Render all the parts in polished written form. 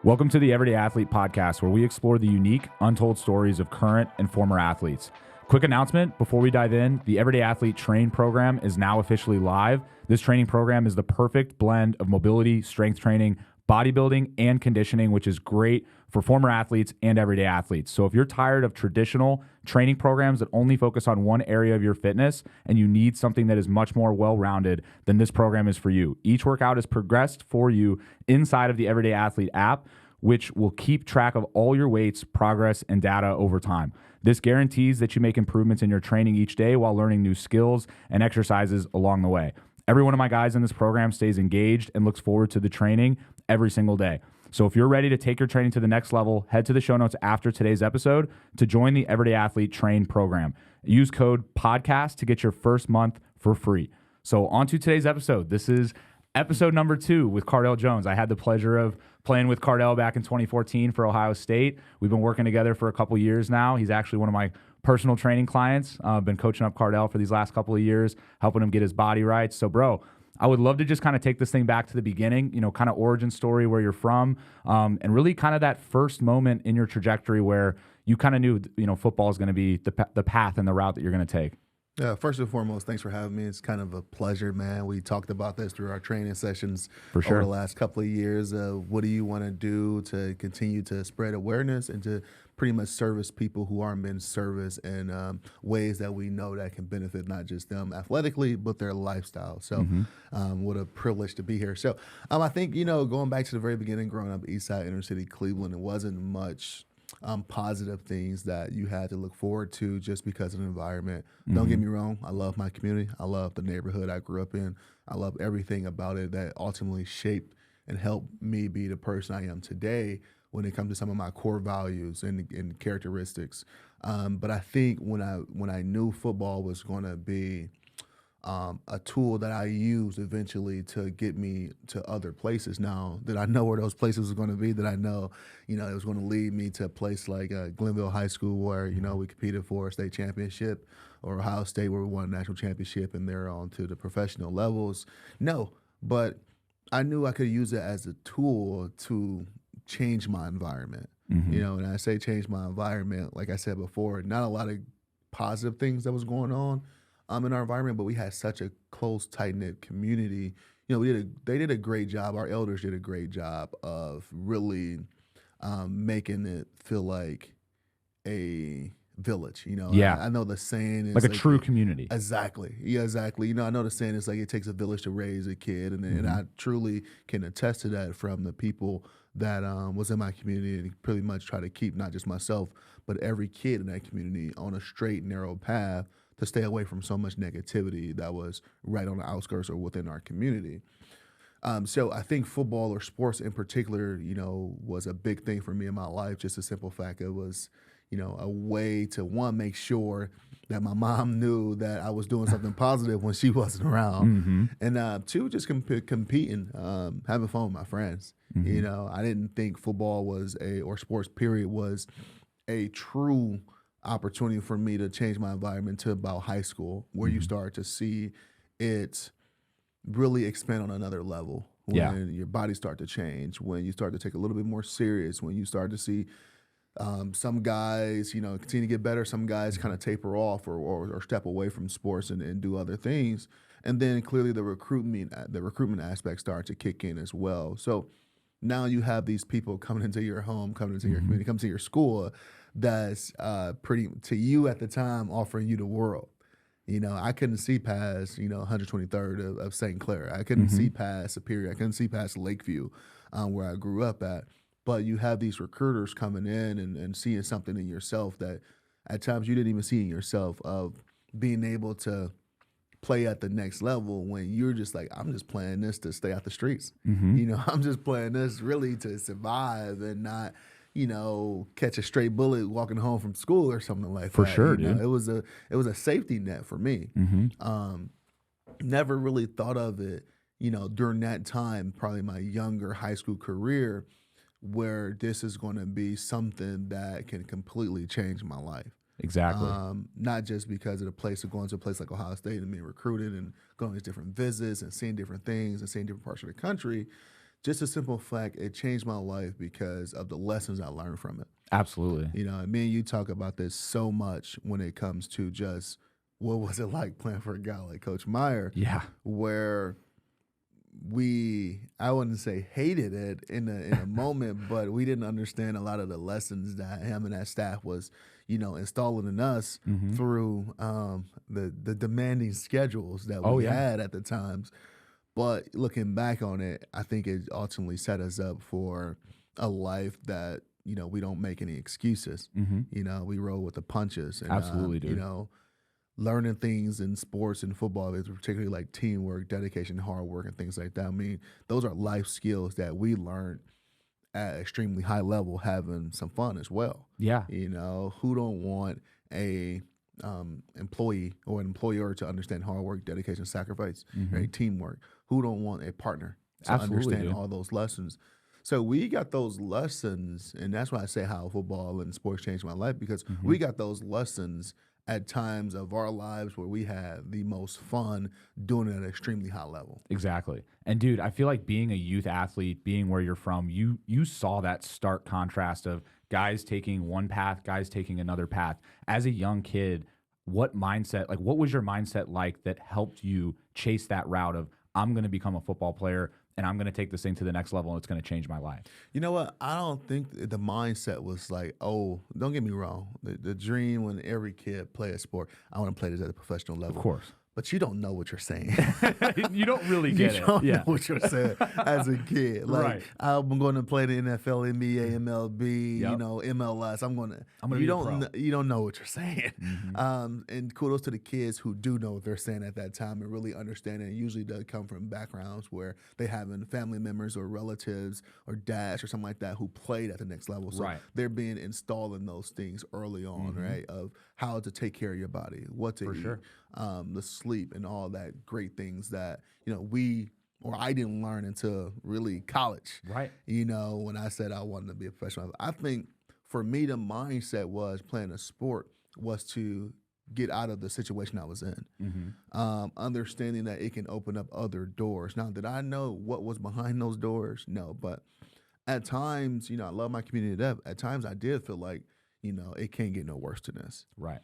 Welcome to the Everyday Athlete podcast, where we explore the unique, untold stories of current and former athletes. Quick announcement before we dive in, the Everyday Athlete Train program is now officially live. This training program is the perfect blend of mobility, strength training, bodybuilding, and conditioning, which is great for former athletes and everyday athletes. So if you're tired of traditional training programs that only focus on one area of your fitness and you need something that is much more well-rounded, then this program is for you. Each workout is progressed for you inside of the Everyday Athlete app, which will keep track of all your weights, progress, and data over time. This guarantees that you make improvements in your training each day while learning new skills and exercises along the way. Every one of my guys in this program stays engaged and looks forward to the training every single day. So if you're ready to take your training to the next level, head to the show notes after today's episode to join the Everyday Athlete Train program. Use code PODCAST to get your first month for free. So on to today's episode. This is episode number 2 with Cardale Jones. I had the pleasure of playing with Cardale back in 2014 for Ohio State. We've been working together for a couple years now. He's actually one of my personal training clients. I've been coaching up Cardale for these last couple of years, helping him get his body right. So, bro, I would love to just kind of take this thing back to the beginning, kind of origin story, where you're from, and really kind of that first moment in your trajectory where you kind of knew, football is going to be the path and the route that you're going to take. Yeah, first and foremost, thanks for having me. It's kind of a pleasure, man. We talked about this through our training sessions For sure. over the last couple of years. What do you want to do to continue to spread awareness and to pretty much service people who aren't being serviced in ways that we know that can benefit not just them athletically, but their lifestyle. So what a privilege to be here. So I think, going back to the very beginning, growing up East Side, inner city Cleveland, it wasn't much positive things that you had to look forward to just because of the environment. Don't get me wrong. I love my community. I love the neighborhood I grew up in. I love everything about it that ultimately shaped and helped me be the person I am today when it comes to some of my core values and characteristics. But I think when I knew football was going to be a tool that I used eventually to get me to other places. Now that I know where those places are going to be, that I know, it was going to lead me to a place like Glenville High School where, we competed for a state championship, or Ohio State where we won a national championship and they're on to the professional levels. No, but I knew I could use it as a tool to change my environment. And I say change my environment, like I said before, not a lot of positive things that was going on in our environment, but we had such a close, tight-knit community. They did a great job. Our elders did a great job of really making it feel like a village. Yeah. I know the saying is like a true community. Exactly. Yeah, exactly. I know the saying is like it takes a village to raise a kid, and I truly can attest to that from the people that was in my community, and pretty much try to keep not just myself, but every kid in that community on a straight, narrow path to stay away from so much negativity that was right on the outskirts or within our community. So I think football or sports in particular, was a big thing for me in my life. Just a simple fact, it was, a way to, one, make sure that my mom knew that I was doing something positive when she wasn't around, and two, just competing, having fun with my friends. I didn't think football or sports period was a true opportunity for me to change my environment to about high school, where you start to see it really expand on another level, when your body start to change, when you start to take a little bit more serious, when you start to see some guys, continue to get better, some guys kind of taper off or step away from sports and do other things. And then clearly the recruitment aspect starts to kick in as well. So now you have these people coming into your home, coming into your community, coming to your school, that's pretty, to you at the time, offering you the world. I couldn't see past, 123rd of St. Clair. I couldn't see past Superior. I couldn't see past Lakeview, where I grew up at. But you have these recruiters coming in and seeing something in yourself that at times you didn't even see in yourself, of being able to play at the next level when you're just like, I'm just playing this to stay out the streets. I'm just playing this really to survive and not, catch a stray bullet walking home from school or something like that. For sure, dude. It was a safety net for me. Never really thought of it, during that time, probably my younger high school career, where this is going to be something that can completely change my life. Exactly. Not just because of the place of going to a place like Ohio State and being recruited and going to different visits and seeing different things and seeing different parts of the country, just a simple fact, it changed my life because of the lessons I learned from it. Absolutely. You know, and me and you talk about this so much when it comes to just what was it like playing for a guy like Coach Meyer, Yeah. where I wouldn't say hated it in a moment, but we didn't understand a lot of the lessons that him and that staff was, installing in us through the demanding schedules that we had at the times. But looking back on it, I think it ultimately set us up for a life that, we don't make any excuses. We roll with the punches. And, Absolutely, dude. Learning things in sports and football is particularly like teamwork, dedication, hard work, and things like that. I mean, those are life skills that we learned at extremely high level, having some fun as well. Yeah. Who don't want a employee or an employer to understand hard work, dedication, sacrifice, right? Teamwork. Who don't want a partner to understand all those lessons? So we got those lessons, and that's why I say how football and sports changed my life, because we got those lessons at times of our lives where we had the most fun doing it at an extremely high level. Exactly. And dude, I feel like being a youth athlete, being where you're from, you saw that stark contrast of guys taking one path, guys taking another path. As a young kid, what was your mindset like that helped you chase that route of, I'm going to become a football player and I'm going to take this thing to the next level and it's going to change my life? You know what? I don't think the mindset was like, oh, don't get me wrong. The dream when every kid play a sport, I want to play this at a professional level. Of course. But you don't know what you're saying. You don't really get it. You don't know what you're saying as a kid. Like, right. I'm going to play the NFL, NBA, MLB, MLS. I'm going to be a pro. You don't know what you're saying. And kudos to the kids who do know what they're saying at that time and really understand it. It usually does come from backgrounds where they have family members or relatives or dads or something like that who played at the next level. So they're being installed in those things early on, right? Of how to take care of your body, what to eat. Sure. The sleep and all that great things that, I didn't learn until really college. Right. When I said I wanted to be a professional. I think for me, the mindset was playing a sport was to get out of the situation I was in. Understanding that it can open up other doors. Now, did I know what was behind those doors? No, but at times, I love my community to death. At times I did feel like, it can't get no worse than this. Right.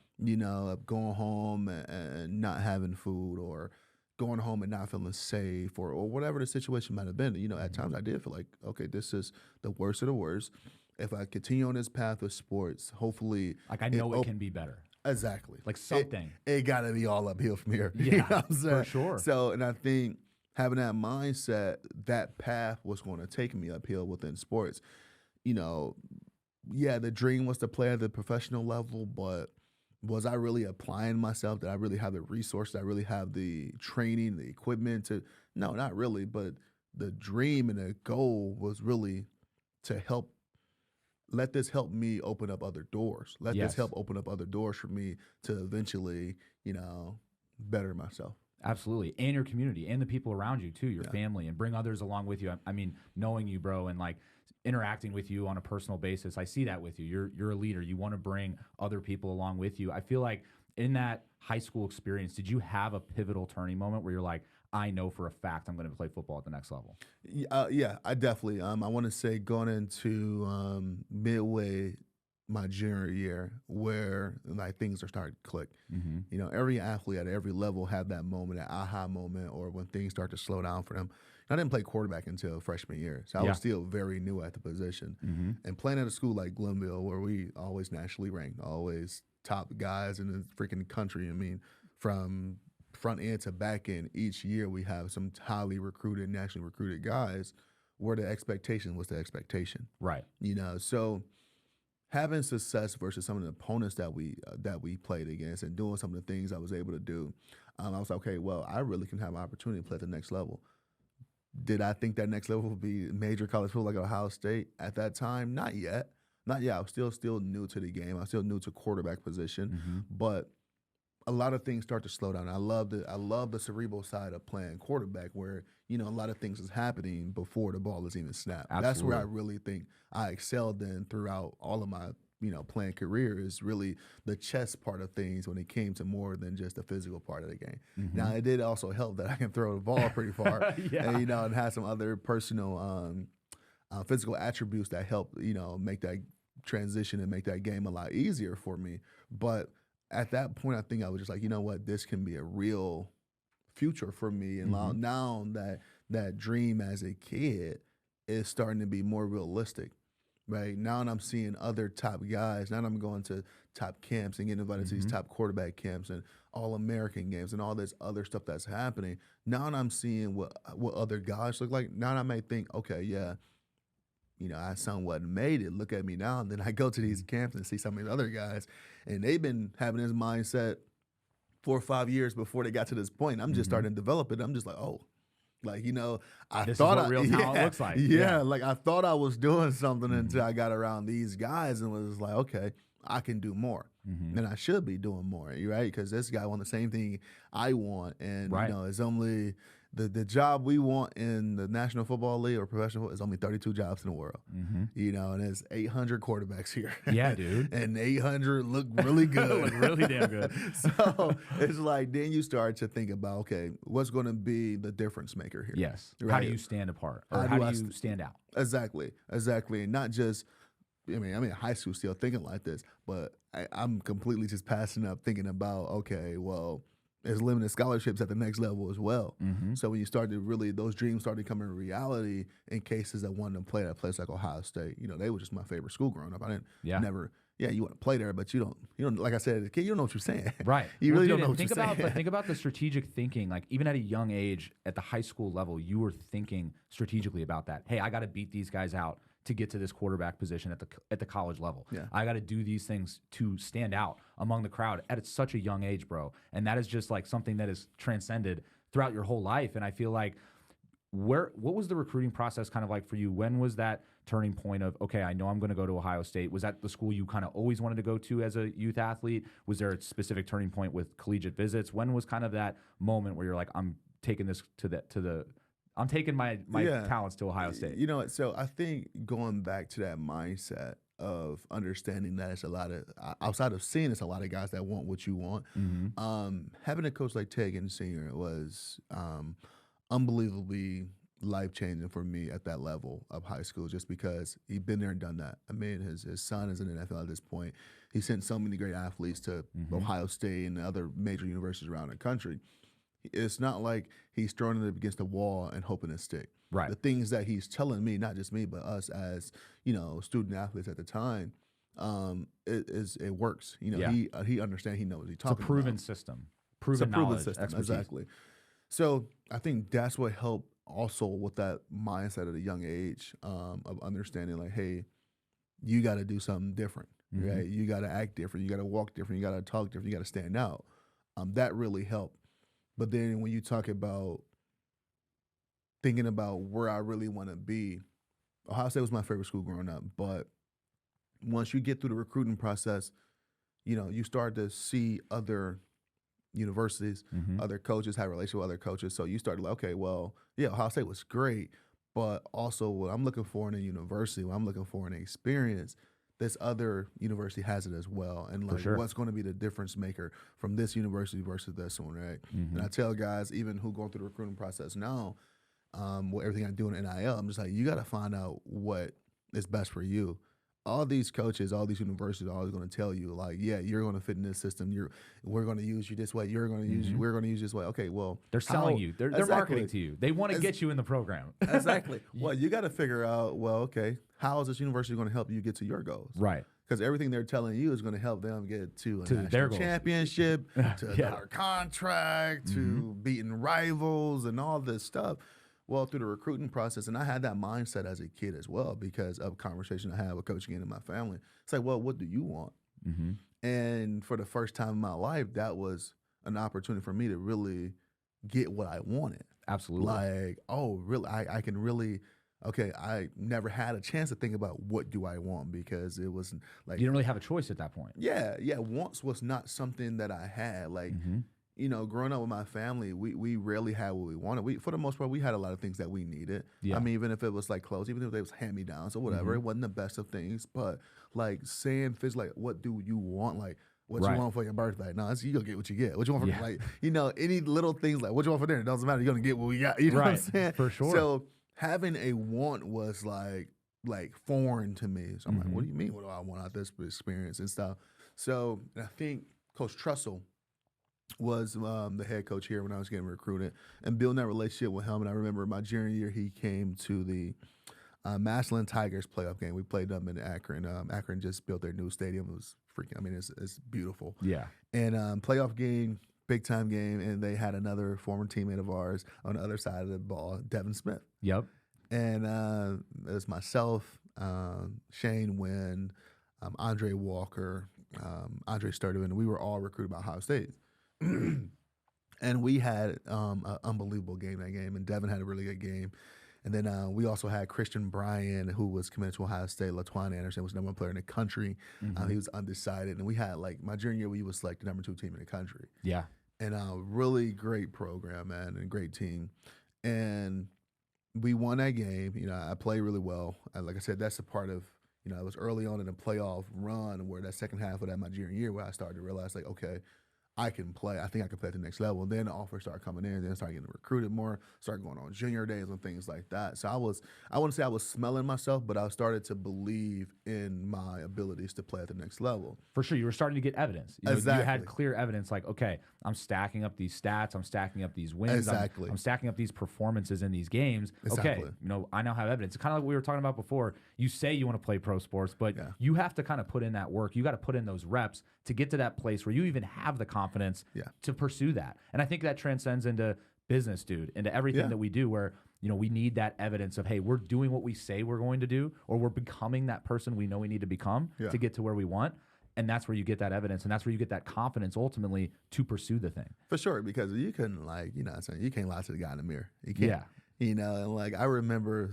Going home and not having food, or going home and not feeling safe, or whatever the situation might have been. At times I did feel like, okay, this is the worst of the worst. If I continue on this path with sports, hopefully. Like, I know it can be better. Exactly. Like something. It got to be all uphill from here. Yeah, for sure. So, and I think having that mindset, that path was going to take me uphill within sports. Yeah, the dream was to play at the professional level, but was I really applying myself? Did I really have the resources? Did I really have the training, the equipment to? No, not really. But the dream and the goal was really to let this help me open up other doors. Let this help open up other doors for me to eventually, better myself. Absolutely. And your community and the people around you too, your family, and bring others along with you. I mean, knowing you, bro, and like interacting with you on a personal basis, I see that with you. You're a leader. You want to bring other people along with you. I feel like in that high school experience, did you have a pivotal turning moment where you're like, I know for a fact I'm going to play football at the next level? Yeah, I definitely. I want to say going into midway my junior year, where like things are starting to click. Every athlete at every level had that moment, that aha moment, or when things start to slow down for them. I didn't play quarterback until freshman year, so I was still very new at the position. And playing at a school like Glenville, where we always nationally ranked, always top guys in the freaking country. I mean, from front end to back end, each year we have some highly recruited, nationally recruited guys, where the expectation was the expectation. Right. So having success versus some of the opponents that we played against and doing some of the things I was able to do, I was like, okay, well, I really can have an opportunity to play at the next level. Did I think that next level would be major college football like Ohio State at that time? Not yet. I was still new to the game. I was still new to quarterback position, but a lot of things start to slow down. I love the cerebral side of playing quarterback, where a lot of things is happening before the ball is even snapped. Absolutely. That's where I really think I excelled in throughout all of my playing career is really the chess part of things when it came to more than just the physical part of the game. Now, it did also help that I can throw the ball pretty far, and have some other personal physical attributes that help, make that transition and make that game a lot easier for me. But at that point, I think I was just like, you know what, this can be a real future for me. And now that dream as a kid is starting to be more realistic. Right now, I'm seeing other top guys. Now I'm going to top camps and getting invited to these top quarterback camps and All-American games and all this other stuff that's happening. Now I'm seeing what other guys look like. Now I may think, okay, yeah, I somewhat made it. Look at me now. And then I go to these camps and see some of these other guys, and they've been having this mindset 4 or 5 years before they got to this point. I'm just starting to develop it. I'm just like, oh. Like, I this thought is what real talent looks like. Like I thought I was doing something until I got around these guys and was like, okay, I can do more. And I should be doing more, right? Because this guy want the same thing I want. And, it's only the job we want in the National Football League or professional football is only 32 jobs in the world. And there's 800 quarterbacks here. Yeah, dude. And 800 look really good. Look really damn good. So it's like then you start to think about, okay, what's going to be the difference maker here? Yes. Right? How do you stand apart? Or how do you stand out? Exactly. And not just, I'm in high school still thinking like this, but I'm completely just passing up thinking about, okay, well, there's limited scholarships at the next level as well. So when you start to really, those dreams start becoming reality in cases that wanted to play at a place like Ohio State. They were just my favorite school growing up. I didn't never, you want to play there, but you don't, like I said, as a kid, you don't know what you're saying. Right. You really don't know what you're saying. But think about the strategic thinking. Like even at a young age, at the high school level, you were thinking strategically about that. Hey, I got to beat these guys out to get to this quarterback position at the college level. I got to do these things to stand out among the crowd at such a young age, bro. And that is just like something that is transcended throughout your whole life. And I feel like what was the recruiting process kind of like for you? When was that turning point of, okay, I know I'm going to go to Ohio State? Was that the school you kind of always wanted to go to as a youth athlete? Was there a specific turning point with collegiate visits? When was kind of that moment where you're like, I'm taking this I'm taking my talents to Ohio State? So I think going back to that mindset of understanding that it's a lot of, outside of seeing it's a lot of guys that want what you want, having a coach like Ted Ginn Sr. was unbelievably life-changing for me at that level of high school, just because he'd been there and done that. I mean, his son is in the NFL at this point. He sent so many great athletes to Ohio State and other major universities around the country. It's not like he's throwing it against the wall and hoping to stick. Right. The things that he's telling me, not just me, but us as, student athletes at the time, it works. He understands, he knows what he's talking about. It's a proven system. Proven knowledge, expertise. Exactly. So I think that's what helped also with that mindset at a young age, of understanding like, hey, you got to do something different, right? You got to act different. You got to walk different. You got to talk different. You got to stand out. That really helped. But then when you talk about thinking about where I really want to be, Ohio State was my favorite school growing up. But once you get through the recruiting process, you start to see other universities, other coaches, have relations with other coaches. So you start like, okay, well, yeah, Ohio State was great, but also what I'm looking for in a university, what I'm looking for in an experience, this other university has it as well. And like, what's going to be the difference maker from this university versus this one, right? And I tell guys, even who going through the recruiting process now, with everything I'm doing in NIL, I'm just like, you got to find out what is best for you. All these coaches, all these universities are always going to tell you, like, yeah, you're going to fit in this system. We're going to use you this way. You're going to use you. We're going to use you this way. Okay, well, they're selling you. They're marketing to you. They want to get you in the program. Exactly. Well, you got to figure out, well, okay, how is this university going to help you get to your goals? Right. Because everything they're telling you is going to help them get to their national goals. Championship, to a dollar contract, to beating rivals and all this stuff. Well, through the recruiting process, and I had that mindset as a kid as well because of a conversation I had with Coach Ginn and my family. It's like, well, what do you want? And for the first time in my life, that was an opportunity for me to really get what I wanted. Absolutely. Like, oh, really? I can really, okay, I never had a chance to think about what do I want because it was like. You didn't really have a choice at that point. Yeah. Wants was not something that I had. Like, growing up with my family, we rarely had what we wanted. For the most part, we had a lot of things that we needed. Yeah. I mean, even if it was like clothes, even if it was hand-me-downs or whatever, it wasn't the best of things. But like saying things like, what do you want? Like, what you want for your birthday? No, you gonna get what you get. What you want for like, any little things like what you want for dinner, it doesn't matter. You're gonna get what we got. You know what I'm saying? For sure. So having a want was like foreign to me. So I'm like, what do you mean? What do I want out of this experience and stuff? So I think Coach Trussell was the head coach here when I was getting recruited, and building that relationship with him. And I remember my junior year, he came to the Massillon Tigers playoff game. We played them in Akron. Akron just built their new stadium. It was freaking, I mean, it's beautiful. Yeah. And playoff game, big time game, and they had another former teammate of ours on the other side of the ball, Devin Smith. Yep. And it was myself, Shane Wynn, Andre Walker, Andre Sturdivant, and we were all recruited by Ohio State. And we had an unbelievable game that game, and Devin had a really good game. And then we also had Christian Bryan, who was committed to Ohio State. LaTuan Anderson was the number one player in the country. He was undecided. And we had, like, my junior year, we was like the number 2 team in the country. Yeah. And really great program, man, and great team. And we won that game. I played really well. Like I said, that's a part of, it was early on in the playoff run where that second half of that my junior year where I started to realize, like, okay, I can play. I think I can play at the next level. And then the offers started coming in. Then started getting recruited more. Started going on junior days and things like that. So I wouldn't say I was smelling myself, but I started to believe in my abilities to play at the next level. For sure, you were starting to get evidence. Exactly. You had clear evidence, like, okay, I'm stacking up these stats. I'm stacking up these wins. Exactly. I'm stacking up these performances in these games. Exactly. Okay, I now have evidence. It's kind of like we were talking about before. You say you want to play pro sports, but you have to kind of put in that work. You got to put in those reps to get to that place where you even have the confidence to pursue that. And I think that transcends into business, dude, into everything that we do, where we need that evidence of, hey, we're doing what we say we're going to do, or we're becoming that person we know we need to become to get to where we want. And that's where you get that evidence, and that's where you get that confidence ultimately to pursue the thing. For sure, because you can, like, you can't lie to the guy in the mirror. You can't. And like I remember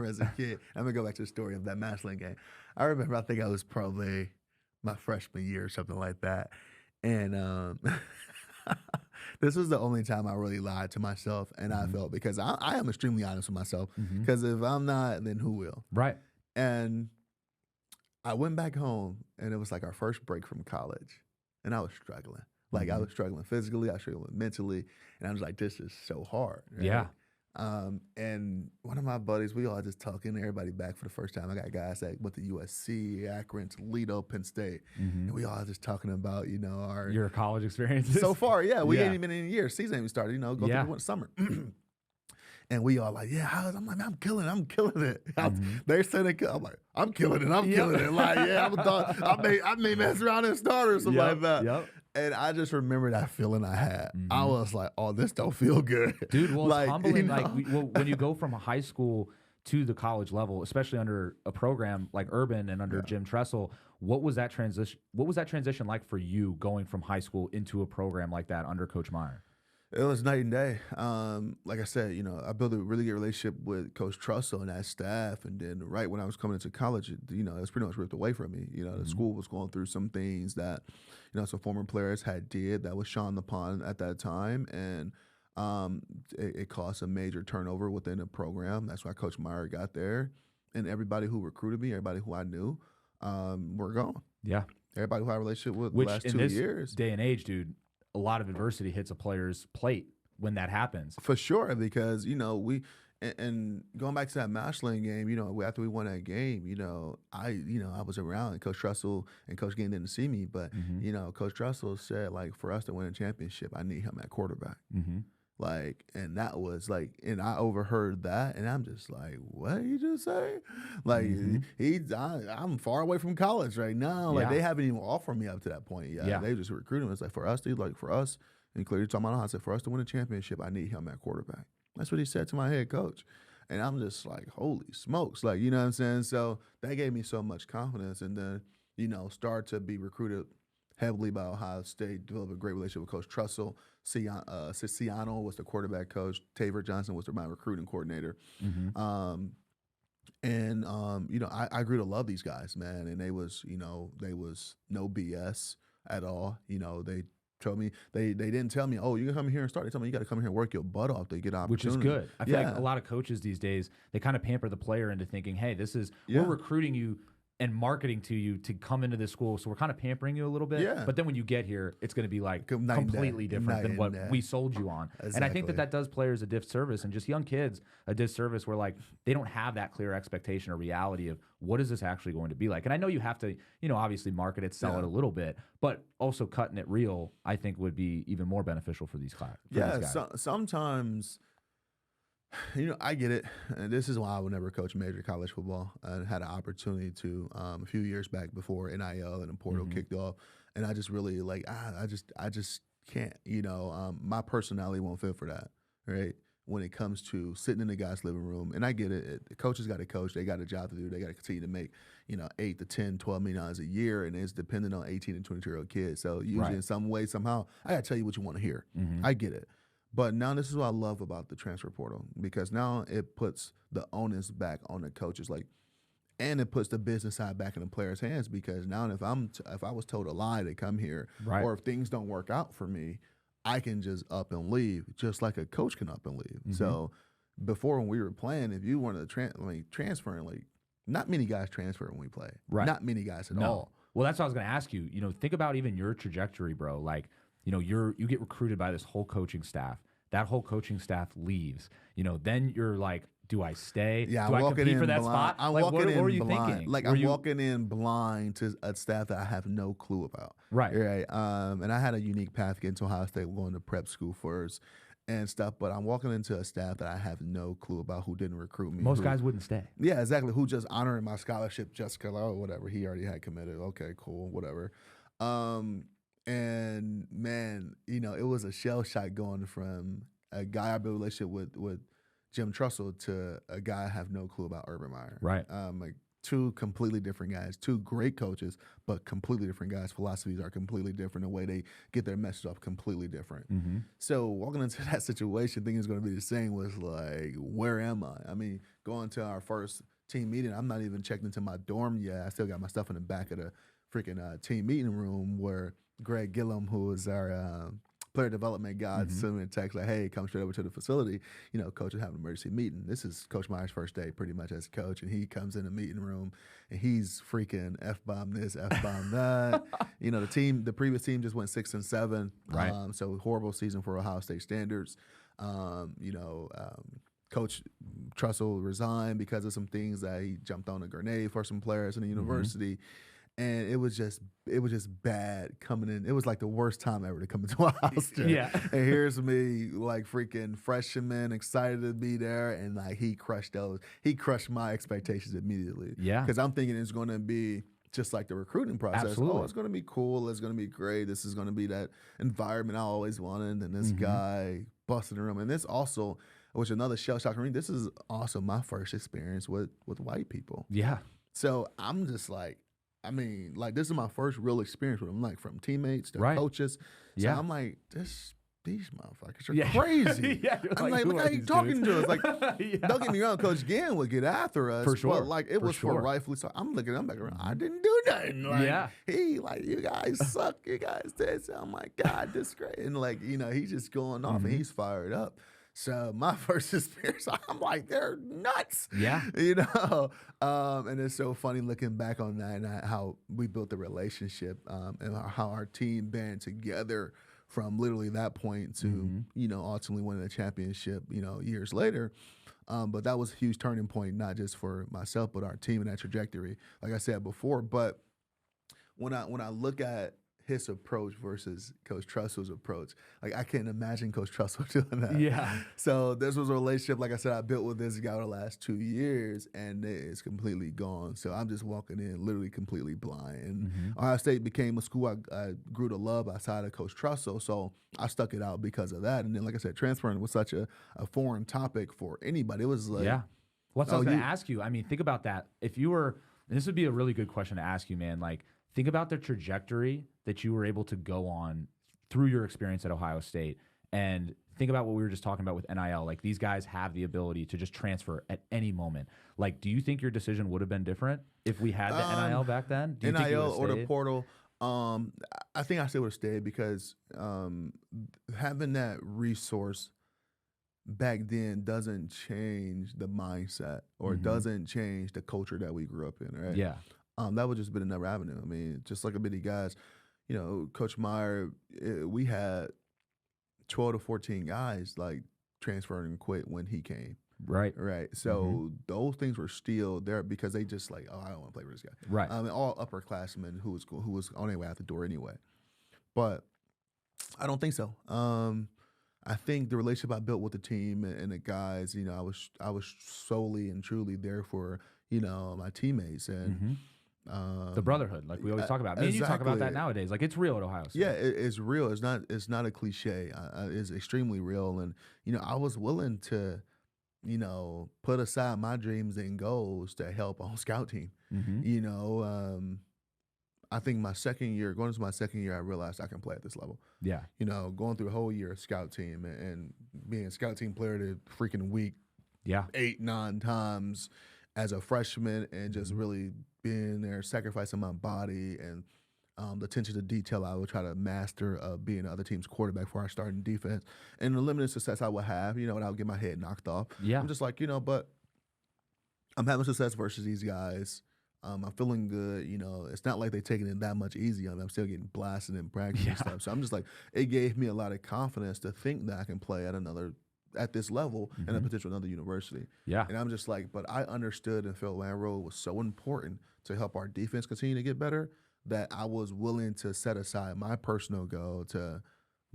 as a kid, I'm gonna go back to the story of that Massillon game. I remember, I think I was probably my freshman year or something like that. And this was the only time I really lied to myself, and I felt, because I am extremely honest with myself, because if I'm not, then who will? Right. And I went back home, and it was like our first break from college, and I was struggling. Like, I was struggling physically, I was struggling mentally, and I was like, this is so hard. Right? Yeah. And one of my buddies, we all just talking everybody back for the first time. I got guys that went to USC, Akron, Toledo, Penn State, and we all just talking about, your college experiences. So far, we ain't even been in a year. Season ain't even started, go through the summer. And we all like, I'm like, I'm killing it. They're saying it, I'm like, I'm killing it. Like, I may mess around and start or something like that. Yep. And I just remember that feeling I had. I was like, oh, this don't feel good. Dude, well, like, it's humbling. When you go from a high school to the college level, especially under a program like Urban and under Jim Tressel, what was that transition like for you, going from high school into a program like that under Coach Meyer? It was night and day. Like I said, I built a really good relationship with Coach Trussell and that staff. And then right when I was coming into college, it was pretty much ripped away from me. The school was going through some things that, some former players had did that was shunned upon at that time. And it caused a major turnover within the program. That's why Coach Meyer got there. And everybody who recruited me, everybody who I knew, were gone. Yeah. Everybody who I had a relationship with Which, the last in 2 this years. Day and age, dude, a lot of adversity hits a player's plate when that happens. For sure, because, and going back to that Massillon game, after we won that game, I was around, and Coach Trussell and Coach Gann didn't see me, but, Coach Trussell said, like, for us to win a championship, I need him at quarterback. Like, and that was like, and I overheard that, and I'm just like, what you just say? Like, I'm far away from college right now. Like, they haven't even offered me up to that point yet. They just recruiting. It's like, for us, and clearly talking about, I said, for us to win a championship, I need him at quarterback. That's what he said to my head coach. And I'm just like, holy smokes. Like, you know what I'm saying? So that gave me so much confidence. And then, start to be recruited heavily by Ohio State, develop a great relationship with Coach Trussell. Ciano was the quarterback coach. Taver Johnson was my recruiting coordinator. I grew to love these guys, man. And they was no BS at all. They told me they didn't tell me, oh, you can come here and start. They told me you got to come here and work your butt off to get an Which opportunity. is good. I feel like a lot of coaches these days, they kind of pamper the player into thinking, hey, we're recruiting you and marketing to you to come into this school. So we're kind of pampering you a little bit. Yeah. But then when you get here, it's going to be like completely different than what we sold you on. Exactly. And I think that does players a disservice and just young kids a disservice where like they don't have that clear expectation or reality of what is this actually going to be like. And I know you have to, obviously market it, sell it a little bit, but also cutting it real, I think would be even more beneficial for these guys. Sometimes I get it. And this is why I would never coach major college football. I had an opportunity to a few years back before NIL and the portal kicked off. And I just really I just can't, my personality won't fit for that, right? When it comes to sitting in the guy's living room. And I get it. The coaches got to coach. They got a job to do. They got to continue to make, $8 to $10, $12 million a year. And it's dependent on 18 and 22-year-old kids. So usually in some way, somehow, I got to tell you what you want to hear. I get it. But now this is what I love about the transfer portal, because now it puts the onus back on the coaches, and it puts the business side back in the players' hands, because now if I was told a lie to come here, or if things don't work out for me, I can just up and leave, just like a coach can up and leave. So before, when we were playing, if you wanted to transferring, not many guys transfer when we play. Not many guys at all. Well, that's what I was going to ask you. Think about even your trajectory, bro. You get recruited by this whole coaching staff. That whole coaching staff leaves. Then you're like, do I stay? Yeah, do I compete for that spot? I'm walking in what were you thinking? I'm walking in blind to a staff that I have no clue about. Right. And I had a unique path getting to Ohio State, going to prep school first and stuff. But I'm walking into a staff that I have no clue about, who didn't recruit me. Most guys wouldn't stay. Yeah, exactly. Who just honoring my scholarship just because, whatever, he already had committed. Okay, cool, whatever. And man, it was a shell shock going from a guy I built a relationship with Jim Trussell to a guy I have no clue about, Urban Meyer. Right. Two completely different guys, two great coaches, but completely different guys. Philosophies are completely different. The way they get their message off, completely different. So walking into that situation, thinking it's going to be the same, was like, where am I? I mean, going to our first team meeting, I'm not even checked into my dorm yet. I still got my stuff in the back of the freaking team meeting room, where Greg Gillum, who is our player development guy, sent me a text like, hey, come straight over to the facility. Coach is having an emergency meeting. This is Coach Meyer's first day pretty much as coach, and he comes in the meeting room and he's freaking F-bomb this, F-bomb that. The previous team just went 6-7. Right. So horrible season for Ohio State standards. Coach Trussell resigned because of some things that he jumped on a grenade for some players in the university. And it was just bad coming in. It was like the worst time ever to come into a house. Yeah. And here's me, freaking freshman, excited to be there, and he crushed my expectations immediately. Yeah. Because I'm thinking it's going to be just like the recruiting process. Absolutely. Oh, it's going to be cool. It's going to be great. This is going to be that environment I always wanted. And this guy busted the room. And this also, which another shell shock for me, this is also my first experience with white people. Yeah. So I'm just this is my first real experience with them, from teammates to coaches. So I'm like, these motherfuckers are crazy. I'm like, look how you talking to us. Don't get me wrong, Coach Gann would get after us. For sure. But it was for rightfully so. I'm looking at him back around. I didn't do nothing. You guys suck. You guys this. I'm like, God, this is great. And he's just going off and he's fired up. So my first experience, I'm like, they're nuts. Yeah. And it's so funny looking back on that and how we built the relationship and how our team band together from literally that point to, ultimately winning a championship, years later. But that was a huge turning point, not just for myself, but our team and that trajectory, like I said before. But when I look at his approach versus Coach Trussell's approach, I can't imagine Coach Trussell doing that. Yeah. So this was a relationship, like I said, I built with this guy over the last 2 years, and it's completely gone. So I'm just walking in literally completely blind. And Ohio State became a school I grew to love outside of Coach Trussell, so I stuck it out because of that. And then, like I said, transferring was such a foreign topic for anybody. It was like, yeah. Well, I was going to ask you. I mean, think about that. If you were, this would be a really good question to ask you, man. Think about the trajectory that you were able to go on through your experience at Ohio State, and think about what we were just talking about with NIL. These guys have the ability to just transfer at any moment. Do you think your decision would have been different if we had the NIL back then? Do you think NIL or the portal? I think I still would have stayed because having that resource back then doesn't change the mindset or Mm-hmm. doesn't change the culture that we grew up in, right? Yeah. That would just been another avenue. I mean, just like a many guys, Coach Meyer, we had 12 to 14 guys like transferred and quit when he came. Right. Right. Mm-hmm. So those things were still there because they just like, oh, I don't want to play with this guy. Right. All upperclassmen who was on their way out the door anyway. But I don't think so. I think the relationship I built with the team and the guys, I was solely and truly there for my teammates and The brotherhood, like we always talk about. Me and you talk about that nowadays. Like it's real at Ohio State. Yeah, it's real. It's not a cliche. It's extremely real. And I was willing to put aside my dreams and goals to help on scout team. Mm-hmm. I think going into my second year, I realized I can play at this level. Yeah. Going through a whole year of scout team and being a scout team player the freaking week, Yeah. 8-9 times as a freshman, and just really being there, sacrificing my body and the attention to detail I would try to master of being the other team's quarterback before I started in defense, and the limited success I would have, and I would get my head knocked off. Yeah. I'm just like, but I'm having success versus these guys. I'm feeling good. It's not like they're taking it that much easy. I'm still getting blasted in practice and stuff. So I'm just like, it gave me a lot of confidence to think that I can play at this level and a potential another university. Yeah. And I'm just like, but I understood and felt Land Road was so important to help our defense continue to get better that I was willing to set aside my personal goal to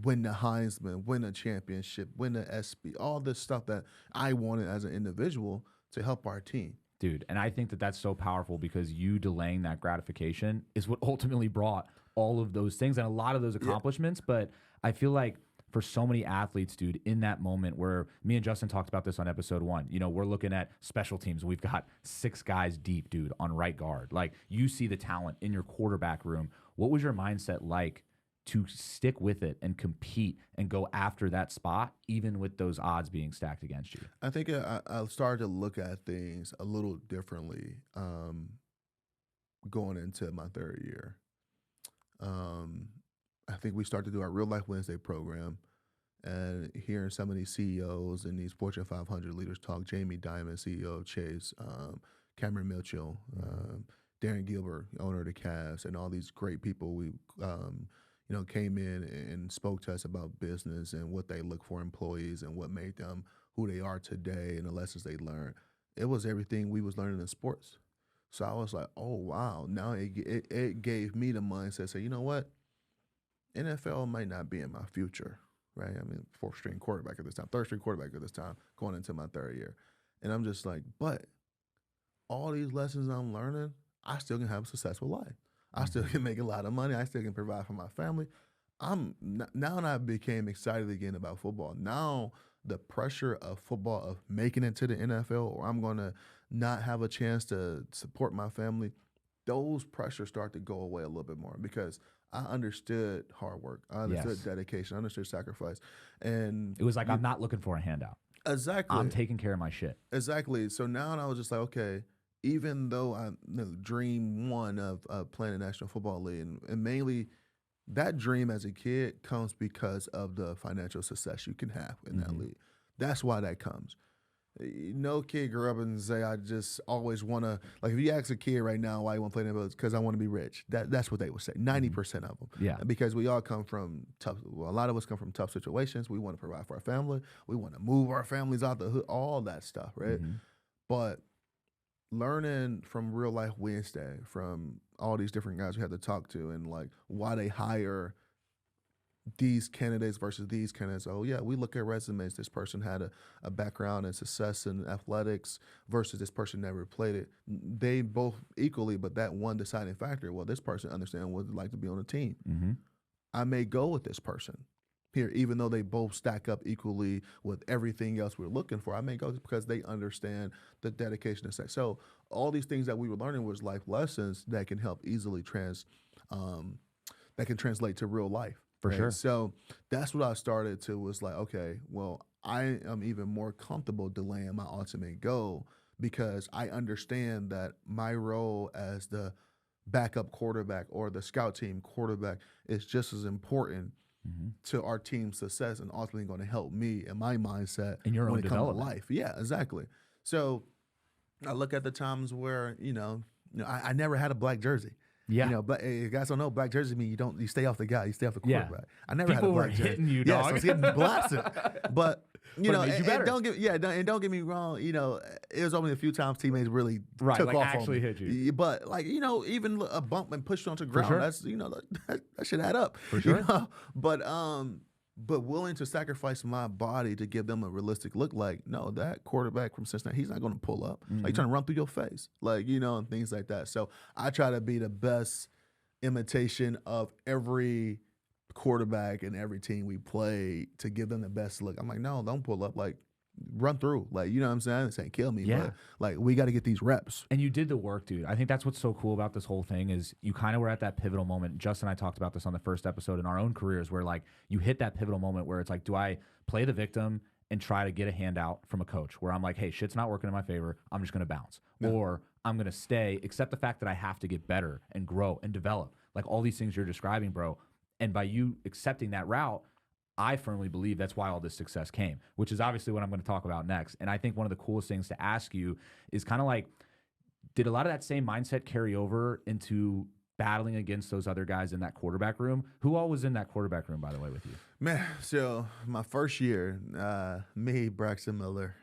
win the Heisman, win a championship, win the SB, all this stuff that I wanted as an individual to help our team. Dude, and I think that that's so powerful because you delaying that gratification is what ultimately brought all of those things and a lot of those accomplishments. Yeah. But I feel like for so many athletes, dude, in that moment where me and Justin talked about this on episode 1, we're looking at special teams. We've got 6 guys deep, dude, on right guard. Like, you see the talent in your quarterback room. What was your mindset like to stick with it and compete and go after that spot, even with those odds being stacked against you? I think I started to look at things a little differently going into my third year. I think we started to do our Real Life Wednesday program, and hearing some of these CEOs and these Fortune 500 leaders talk, Jamie Dimon, CEO of Chase, Cameron Mitchell, Darren Gilbert, owner of the Cavs, and all these great people we came in and spoke to us about business and what they look for employees and what made them who they are today and the lessons they learned. It was everything we was learning in sports. So I was like, oh, wow. Now it gave me the mindset, say, you know what? NFL might not be in my future, right? I mean, 4th-string quarterback at this time, 3rd-string quarterback at this time, going into my 3rd year. And I'm just like, but all these lessons I'm learning, I still can have a successful life. I still can make a lot of money. I still can provide for my family. Now I became excited again about football. Now the pressure of football, of making it to the NFL, or I'm going to not have a chance to support my family, those pressures start to go away a little bit more because I understood hard work. I understood dedication. I understood sacrifice. And it was like, I'm not looking for a handout. Exactly. I'm taking care of my shit. Exactly. So now I was just like, okay, even though I dream one of playing the National Football League, and mainly that dream as a kid comes because of the financial success you can have in that league. That's why that comes. No kid grew up and say, I just always want to, like if you ask a kid right now why you want to play NFL, it's because I want to be rich. That's what they would say, 90% of them. Yeah. Because we all come from a lot of us come from tough situations. We want to provide for our family. We want to move our families out the hood, all that stuff, right? But learning from Real Life Wednesday, from all these different guys we had to talk to and like why they hire these candidates versus these candidates. Oh yeah, we look at resumes. This person had a background in success in athletics versus this person never played it. They both equally, but that one deciding factor, well, this person understands what it's like to be on a team. I may go with this person here, even though they both stack up equally with everything else we're looking for. I may go because they understand the dedication and sex. So all these things that we were learning was life lessons that can help easily that can translate to real life. For sure. So that's what I started to was like, okay, well, I am even more comfortable delaying my ultimate goal because I understand that my role as the backup quarterback or the scout team quarterback is just as important to our team's success and ultimately going to help me and my mindset in your own when it comes to development. life. Yeah, exactly. So I look at the times where, I never had a black jersey. Yeah. You guys don't know, black jersey mean you stay off the guy, you stay off the Yeah. quarterback. I never People had a were black jersey. hitting you, Yeah, dog. so it's getting blasted. But it made you better. and don't get me wrong, it was only a few times teammates really Right, took like off actually on me. hit you. But even a bump and pushed onto the ground, sure. that's that should add up. For sure. But willing to sacrifice my body to give them a realistic look, like, no, that quarterback from Cincinnati, he's not going to pull up. Like, he's trying to run through your face, and things like that. So I try to be the best imitation of every quarterback and every team we play to give them the best look. I'm like, no, don't pull up. Like, run through. Like, you know what I'm saying? It's saying kill me. Yeah. But, like, we got to get these reps. And you did the work, dude. I think that's what's so cool about this whole thing is you kind of were at that pivotal moment. Justin and I talked about this on the first episode in our own careers where, like, you hit that pivotal moment where it's like, do I play the victim and try to get a handout from a coach where I'm like, hey, shit's not working in my favor. I'm just going to bounce. Yeah. Or I'm going to stay, accept the fact that I have to get better and grow and develop. Like all these things you're describing, bro. And by you accepting that route, I firmly believe that's why all this success came, which is obviously what I'm going to talk about next. And I think one of the coolest things to ask you is kind of like, did a lot of that same mindset carry over into battling against those other guys in that quarterback room? Who all was in that quarterback room, by the way, with you? Man, so my first year, me, Braxton Miller,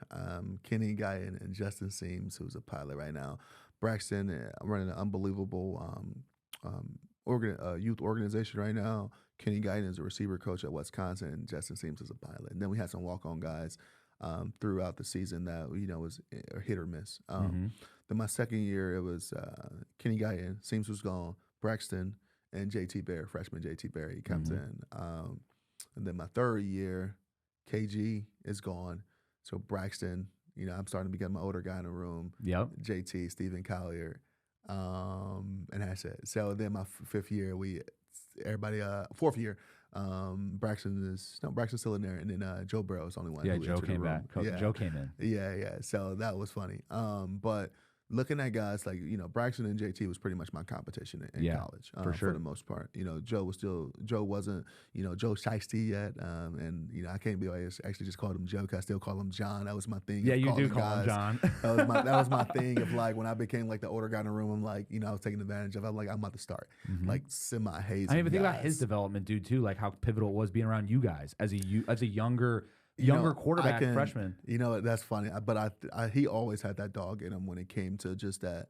Kenny Guyton, and Justin Seams, who's a pilot right now. Braxton running an unbelievable youth organization right now. Kenny Guyton is a receiver coach at Wisconsin, and Justin Seams is a pilot. And then we had some walk-on guys throughout the season that was hit or miss. Then my second year, it was Kenny Guyton, Seams was gone, Braxton, and JT Barry, freshman JT Barry, he comes in. And then my third year, KG is gone. So Braxton, I'm starting to become my older guy in the room. Yep. JT, Stephen Collier. And that's it. So then my fourth year, Braxton's still in there, and then Joe Burrow is the only one. Yeah, who Joe entered the came room. back. Joe came in. Yeah. So that was funny. But looking at guys like Braxton and JT was pretty much my competition in college for sure. For the most part. Joe wasn't Joe Shiesty yet, and I can't believe I actually just called him Joe because I still call him John. That was my thing. Yeah, you do call him John. that was my thing of like when I became like the older guy in the room. I'm like I was taking advantage of. I'm like I'm about to start like semi-hazing. I mean, but think about his development, dude. Too like how pivotal it was being around you guys as a younger quarterback freshman. That's funny, but he always had that dog in him when it came to just that.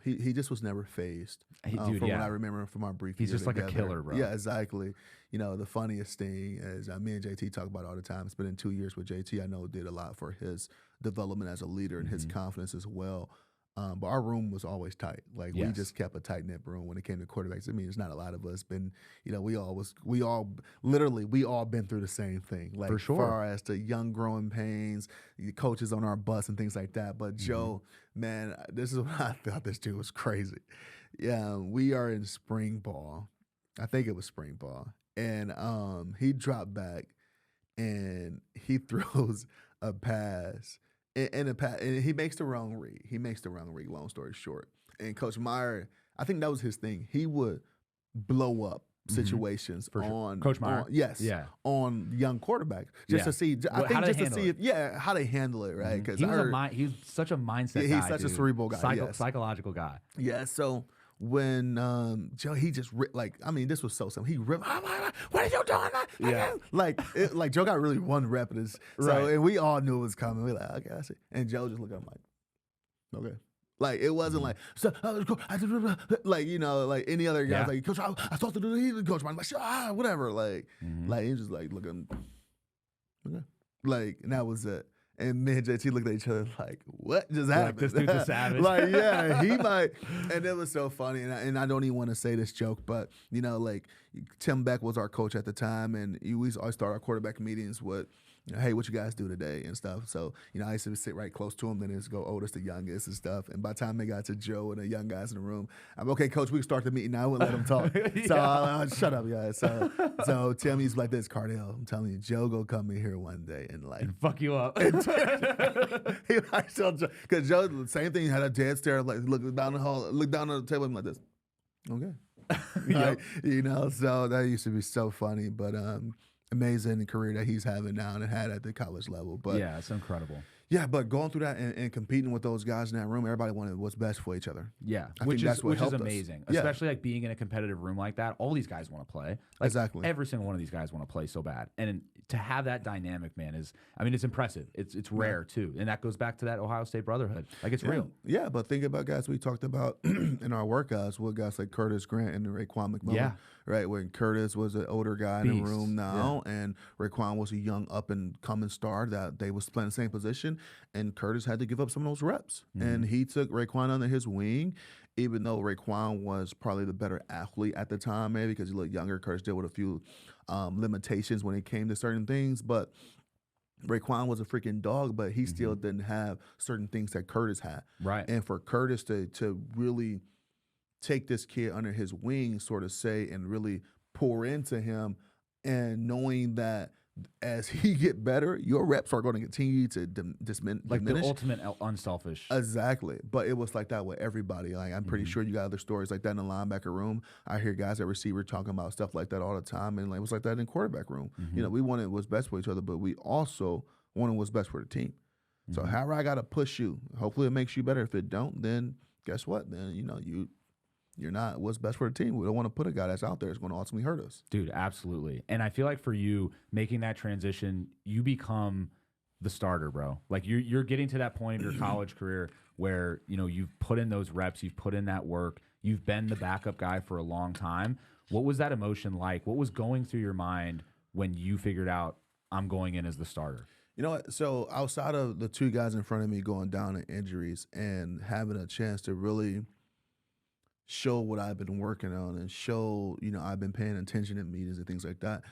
He just was never phased. What I remember from our brief. He's just together. like a killer, bro. Yeah, exactly. The funniest thing is me and JT talk about it all the time. It's been in 2 years with JT. I know did a lot for his development as a leader and his confidence as well. But our room was always tight. Like we just kept a tight knit room when it came to quarterbacks. I mean, there's not a lot of us been, we all been through the same thing. Like for sure. As far as the young growing pains, the coaches on our bus and things like that. But Joe, man, this is what I thought this dude was crazy. Yeah, we are in spring ball. I think it was spring ball. And he dropped back and he throws a pass. And he makes the wrong read. Long story short. And Coach Meyer, I think that was his thing. He would blow up situations on Coach Meyer. On young quarterbacks just to see. How they handle it, right? Because he's such a mindset. He's such a cerebral guy, psychological guy. Yeah. So when Joe, he just this was so simple. He ripped. What are you doing? Like Joe got really one rep of this. So and we all knew it was coming. We like, okay, I see. And Joe just looked at him like, okay. Like it wasn't like so. Like any other guys. Like Coach, I thought to do the Coach. I'm like whatever. Like he was just like looking. Okay. Like and that was it. And me and JT looked at each other like, what just happened? This dude's a savage. He might. And it was so funny. And I don't even want to say this joke, but, Tim Beck was our coach at the time. And we always start our quarterback meetings with, hey, what you guys do today and stuff. So, I used to sit right close to him. Then it's go oldest to youngest and stuff. And by the time they got to Joe and the young guys in the room, I'm okay, coach, we can start the meeting now. I wouldn't let them talk. So shut up, guys. So Tim used like this, Cardale, I'm telling you, Joe go come in here one day and fuck you up. Because Joe, the same thing, he had a dead stare, like look down the hall, look down on the table, and like this. Okay. Yep. So that used to be so funny, but amazing career that he's having now and had at the college level. But Yeah, it's incredible. yeah, but going through that and competing with those guys in that room, everybody wanted what's best for each other. Yeah, I which think is that's what which is helped us. amazing, Yeah. especially like being in a competitive room like that. All these guys want to play. Like, Exactly. every single one of these guys want to play so bad, and to have that dynamic, man, it's impressive. It's rare too, and that goes back to that Ohio State brotherhood. Like, it's real. Yeah, but think about guys we talked about in our workouts with guys like Curtis Grant and Raekwon McMillan. Yeah. Right, when Curtis was an older guy in the Beast. room now, and Raekwon was a young up and coming star that they was playing the same position, and Curtis had to give up some of those reps, and he took Raekwon under his wing, even though Raekwon was probably the better athlete at the time, maybe because he looked younger. Curtis dealt with a few limitations when it came to certain things, but Raekwon was a freaking dog, but he still didn't have certain things that Curtis had. Right. And for Curtis to really take this kid under his wing, sort of say, and really pour into him, and knowing that as he get better, your reps are going to continue to diminish. Like the ultimate unselfish. Exactly. But it was like that with everybody. Like, I'm pretty sure you got other stories like that in the linebacker room. I hear guys at receiver talking about stuff like that all the time. And like, it was like that in quarterback room. We wanted what's best for each other, but we also wanted what's best for the team. So however I got to push you, hopefully it makes you better. If it don't, then guess what? Then, you're not what's best for the team. We don't want to put a guy that's out there that's going to ultimately hurt us. Dude, absolutely. And I feel like for you making that transition, you become the starter, bro. Like, you're getting to that point of your college career where, you've put in those reps, you've put in that work, you've been the backup guy for a long time. What was that emotion like? What was going through your mind when you figured out, I'm going in as the starter? You know what? So outside of the two guys in front of me going down in injuries and having a chance to really show what I've been working on and show, I've been paying attention in meetings and things like that,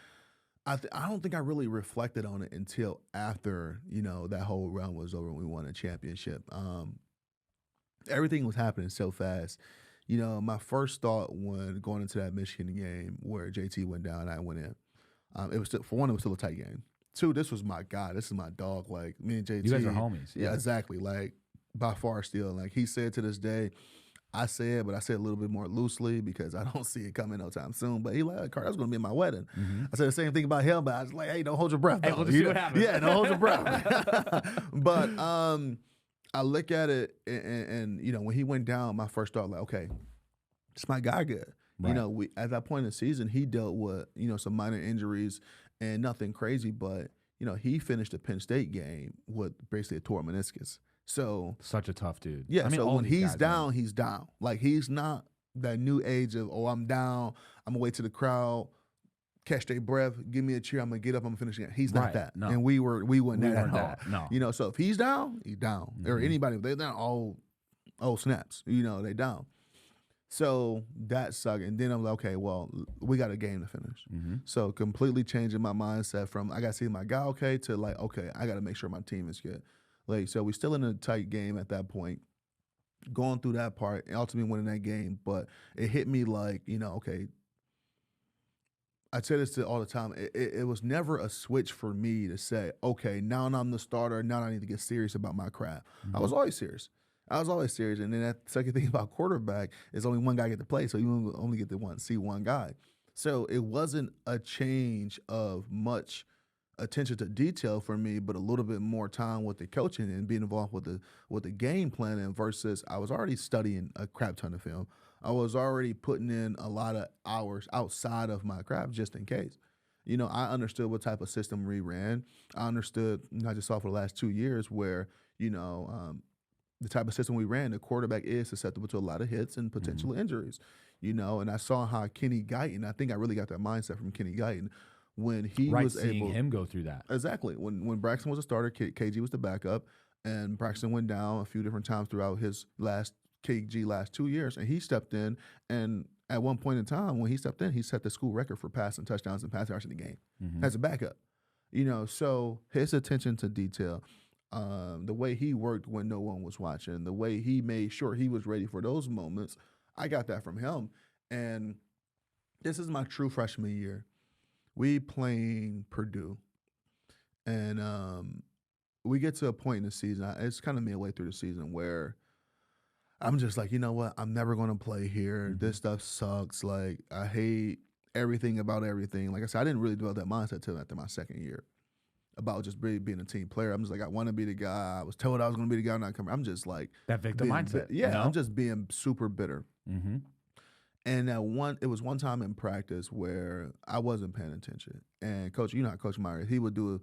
I don't think I really reflected on it until after, that whole run was over and we won a championship. Everything was happening so fast. My first thought when going into that Michigan game where JT went down, I went in. It was for one, it was still a tight game. Two, this was my guy. This is my dog. Like, me and JT. You guys are homies. Yeah, exactly. Like, by far still. Like, he said to this day, I said, but I said a little bit more loosely because I don't see it coming no time soon. But he like, Card, that's going to be at my wedding. I said the same thing about him, but I was like, hey, don't hold your breath. Hey, we'll just see what happens. Yeah, don't hold your breath. But I look at it, and when he went down, my first thought, like, okay, it's my guy good. Right. We at that point in the season, he dealt with, some minor injuries and nothing crazy, but, he finished the Penn State game with basically a torn meniscus. So such a tough dude. Yeah. I mean, so when he's guys, down, he's down. Like, he's not that new age of, I'm down, I'm gonna wait till the crowd catch their breath, give me a cheer, I'm gonna get up, I'm gonna finish again. He's not that. No. And we weren't that at all. No. So if he's down, he's down. Or anybody, they're not all snaps. They down. So that sucked. And then I'm like, okay, well, we got a game to finish. So completely changing my mindset from I got to see my guy okay to like, okay, I got to make sure my team is good. Like, so we're still in a tight game at that point, going through that part, and ultimately winning that game. But it hit me like, okay, I say this all the time. It was never a switch for me to say, okay, now I'm the starter. Now I need to get serious about my craft. I was always serious. And then that second thing about quarterback is only one guy get to play, so you only get to see one guy. So it wasn't a change of much attention to detail for me, but a little bit more time with the coaching and being involved with the game planning versus I was already studying a crap ton of film. I was already putting in a lot of hours outside of my craft just in case. I understood what type of system we ran. I understood, I just saw for the last 2 years where, the type of system we ran, the quarterback is susceptible to a lot of hits and potential injuries, and I saw how Kenny Guyton, I think I really got that mindset from Kenny Guyton when he was able. Him go through that. Exactly. When Braxton was a starter, KG was the backup, and Braxton went down a few different times throughout his last 2 years, and he stepped in, and at one point in time when he stepped in, he set the school record for passing touchdowns and pass yards in the game as a backup. So his attention to detail, the way he worked when no one was watching, the way he made sure he was ready for those moments, I got that from him. And this is my true freshman year. We playing Purdue, and we get to a point in the season, it's kind of midway through the season, where I'm just like, you know what? I'm never going to play here. Mm-hmm. This stuff sucks. Like, I hate everything about everything. Like I said, I didn't really develop that mindset till after my second year about just really being a team player. I'm just like, I want to be the guy. I was told I was going to be the guy, not coming. I'm just like That victim mindset. Yeah, you know? I'm just being super bitter. Mm-hmm. And it was one time in practice where I wasn't paying attention. And coach, you know how Coach Meyer, he would do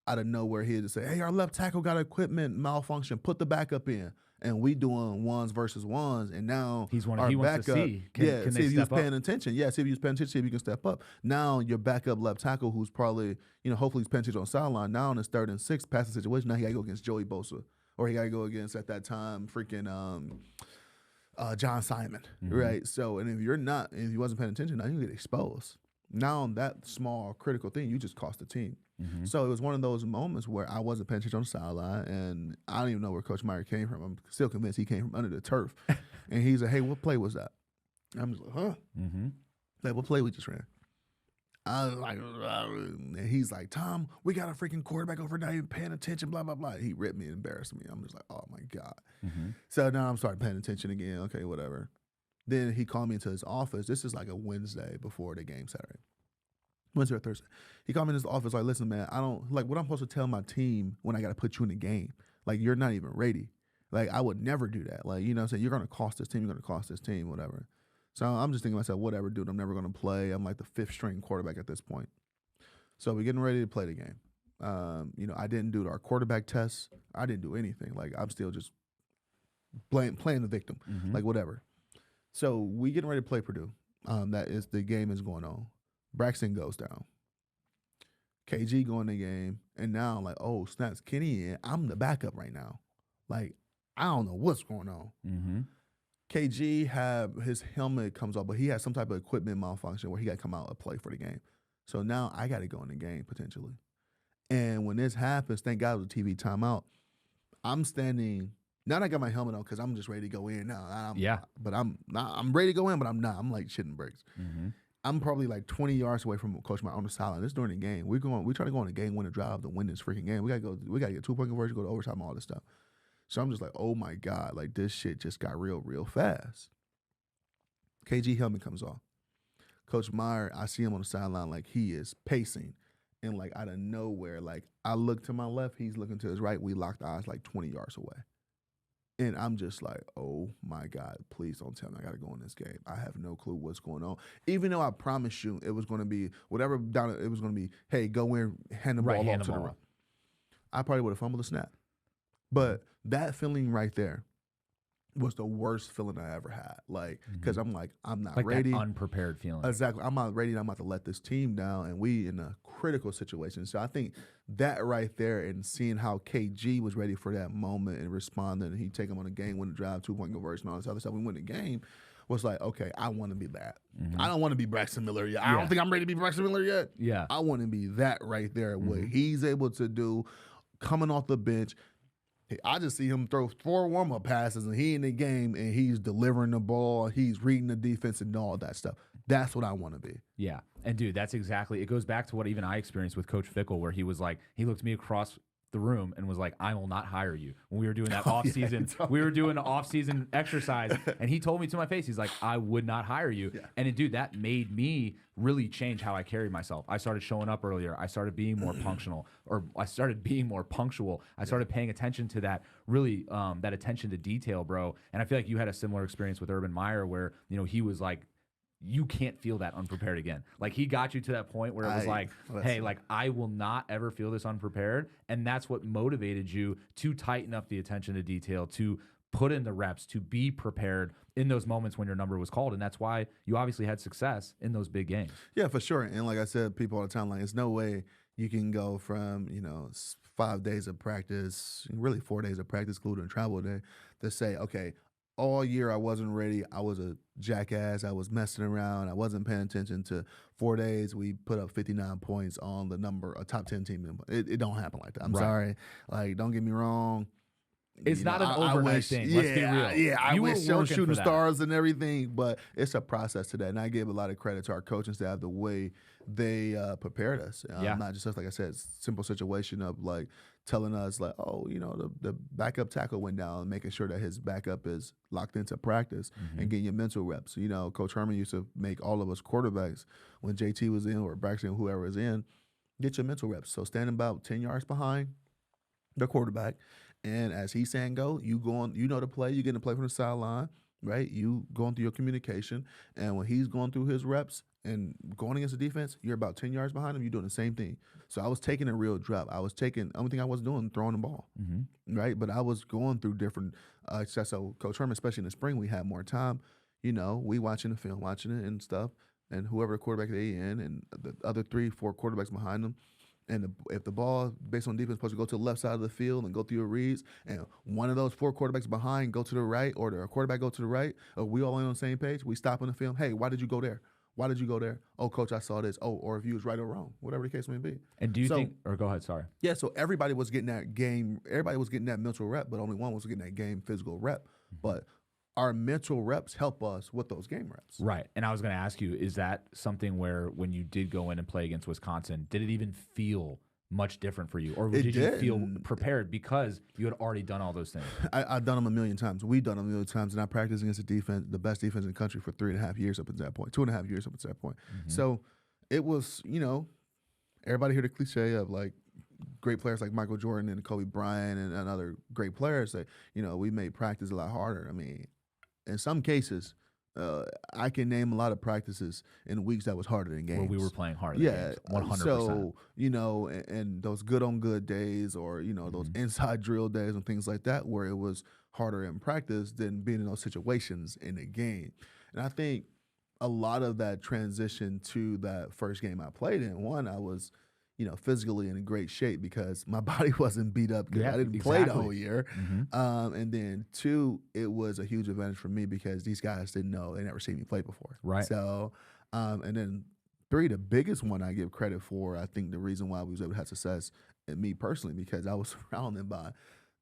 out of nowhere, he'd just say, "Hey, our left tackle got equipment malfunction. Put the backup in." And we doing ones versus ones, and now He our wants backup, to see. Can see they if you was step up? paying attention. Yeah, see if you was paying attention, see if you can step up. Now your backup left tackle, who's probably, hopefully he's paying attention on the sideline. Now in his 3rd and 6 passing situation, now he got to go against Joey Bosa, or he got to go against at that time freaking John Simon, right? So, and if you wasn't paying attention, now you get exposed. Now on that small critical thing, you just cost the team. So it was one of those moments where I wasn't paying attention on the sideline, and I don't even know where Coach Meyer came from. I'm still convinced he came from under the turf. And he's like, "Hey, what play was that?" And I'm just like, "Huh?" Like, what play we just ran? I was like, and he's like, "Tom, we got a freaking quarterback over not even paying attention, blah, blah, blah." He ripped me and embarrassed me. I'm just like, oh, my God. So now I'm starting paying attention again. Okay, whatever. Then he called me into his office. This is like a Wednesday before the game Saturday. Wednesday or Thursday. He called me in his office like, "Listen, man, I don't, like, what I'm supposed to tell my team when I got to put you in the game? Like, you're not even ready. Like, I would never do that. Like, you know what I'm saying? You're going to cost this team. You're going to cost this team, whatever." So I'm just thinking to myself, whatever, dude, I'm never going to play. I'm like the 5th string quarterback at this point. So we're getting ready to play the game. I didn't do our quarterback tests. I didn't do anything. Like, I'm still just playing the victim, like whatever. So we getting ready to play Purdue. The game is going on. Braxton goes down. KG going the game, and now I'm like, oh snaps, Kenny in. I'm the backup right now. Like, I don't know what's going on. KG his helmet comes off, but he has some type of equipment malfunction where he got to come out and play for the game. So now I got to go in the game potentially. And when this happens, thank God it was a TV timeout. I'm standing. Now that I got my helmet on because I'm just ready to go in now. But I'm ready to go in, but I'm not. I'm like shitting bricks. I'm probably like 20 yards away from Coach Meyer on the sideline. This is during the game. We try to go on a game winning drive to win this freaking game. We gotta get 2-point conversion, go to overtime, all this stuff. So I'm just like, oh my God, like this shit just got real fast. KG helmet comes off. Coach Meyer, I see him on the sideline like he is pacing. And like out of nowhere, like I look to my left, he's looking to his right. We locked eyes like 20 yards away. And I'm just like, oh my God, please don't tell me I got to go in this game. I have no clue what's going on. Even though I promised you it was going to be whatever down, it was going to be, hey, go in, hand the ball off to the right. I probably would have fumbled the snap. But that feeling right there was the worst feeling I ever had. Like, because I'm like, I'm not ready. That unprepared feeling. Exactly. I'm not ready. I'm about to let this team down, and we in a critical situation. So I think that right there and seeing how KG was ready for that moment and responding, and he take him on a game, win the drive, 2-point conversion, all this other stuff. We win the game. Was like, okay, I want to be that. I don't want to be Braxton Miller yet. I don't think I'm ready to be Braxton Miller yet. Yeah. I want to be that right there. What he's able to do, coming off the bench. I just see him throw 4 warm-up passes, and he in the game, and he's delivering the ball. He's reading the defense and all that stuff. That's what I want to be. Yeah. And, dude, that's exactly – it goes back to what even I experienced with Coach Fickle, where he was like – he looked me across the room and was like, "I will not hire you." When we were doing that off-season – we were doing an off-season exercise, and he told me to my face, he's like, "I would not hire you." Yeah. And, dude, that made me really change how I carried myself. I started showing up earlier. I started being more punctual. I started paying attention to that, really, that attention to detail, bro. And I feel like you had a similar experience with Urban Meyer where, he was like, you can't feel that unprepared again. Like, he got you to that point where it was like, hey, like, I will not ever feel this unprepared. And that's what motivated you to tighten up the attention to detail, to put in the reps, to be prepared in those moments when your number was called. And that's why you obviously had success in those big games. Yeah, for sure. And like I said, people all the time, like, there's no way you can go from, 5 days of practice, really 4 days of practice, including travel day, to say, okay, all year I wasn't ready. I was a jackass. I was messing around. I wasn't paying attention. To 4 days, we put up 59 points on the number, a top 10 team. It don't happen like that. I'm sorry. Like, don't get me wrong. It's not an overnight thing. Let's be real. Yeah, I You were wish working shooting for that. stars and everything, but it's a process to that. And I give a lot of credit to our coaching staff, the way they prepared us. Not just, like I said, simple situation of like telling us like, oh, the backup tackle went down, making sure that his backup is locked into practice and getting your mental reps. Coach Herman used to make all of us quarterbacks when JT was in or Braxton, whoever is in, get your mental reps. So standing about 10 yards behind the quarterback, and as he's saying go, you go on, the play, you get to play from the sideline, right? You going through your communication, and when he's going through his reps and going against the defense, you're about 10 yards behind him, you're doing the same thing. So I was taking a real drop. Only thing I was doing, throwing the ball, right? But I was going through different, so Coach Herman, especially in the spring, we had more time, we watching the film, watching it and stuff, and whoever quarterback they in, and the other 3-4 quarterbacks behind them. And if the ball, based on defense, supposed to go to the left side of the field and go through your reads, and one of those 4 quarterbacks behind go to the right, or the quarterback go to the right, or we all on the same page, we stop in the film. Hey, why did you go there? Why did you go there? Oh, coach, I saw this. Oh, or if you was right or wrong, whatever the case may be. And do you think, or go ahead, sorry. Yeah, so everybody was getting that game, everybody was getting that mental rep, but only one was getting that game physical rep. But our mental reps help us with those game reps. Right. And I was going to ask you, is that something where when you did go in and play against Wisconsin, did it even feel much different for you? Or did you feel prepared because you had already done all those things? I've done them a million times. We've done them a million times, and I practiced against the best defense in the country for 3.5 years up until that point, 2.5 years up until that point. So it was, everybody hear the cliche of like great players like Michael Jordan and Kobe Bryant and other great players that, we made practice a lot harder. I mean, in some cases, I can name a lot of practices in weeks that was harder than games. Where we were playing harder than games, 100%. So, and those good on good days or, those inside drill days and things like that where it was harder in practice than being in those situations in the game. And I think a lot of that transition to that first game I played in, one, I was physically in great shape because my body wasn't beat up because I didn't play the whole year. And then 2, it was a huge advantage for me because these guys didn't know, they never seen me play before. Right. So, and then 3, the biggest one I give credit for, I think the reason why we was able to have success in me personally, because I was surrounded by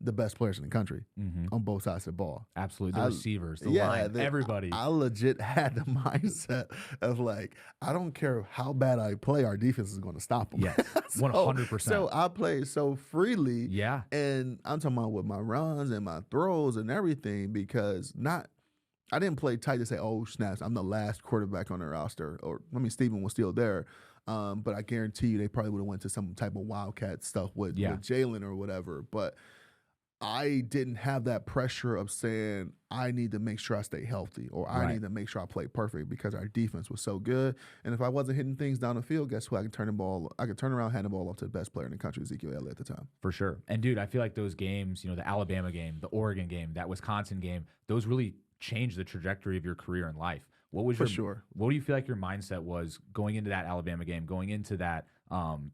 the best players in the country on both sides of the ball. Absolutely. The receivers, the line, everybody. I legit had the mindset of like, I don't care how bad I play, our defense is going to stop them. Yeah, 100%. So I played so freely. Yeah. And I'm talking about with my runs and my throws and everything because I didn't play tight to say, oh, snaps, I'm the last quarterback on the roster. Or, Steven was still there. But I guarantee you they probably would have went to some type of Wildcat stuff with Jalen or whatever. But I didn't have that pressure of saying I need to make sure I stay healthy or I need to make sure I play perfect because our defense was so good. And if I wasn't hitting things down the field, guess what? I could turn around, hand the ball off to the best player in the country, Ezekiel Elliott at the time. For sure. And dude, I feel like those games, the Alabama game, the Oregon game, that Wisconsin game, those really changed the trajectory of your career in life. What was what do you feel like your mindset was going into that Alabama game, going into that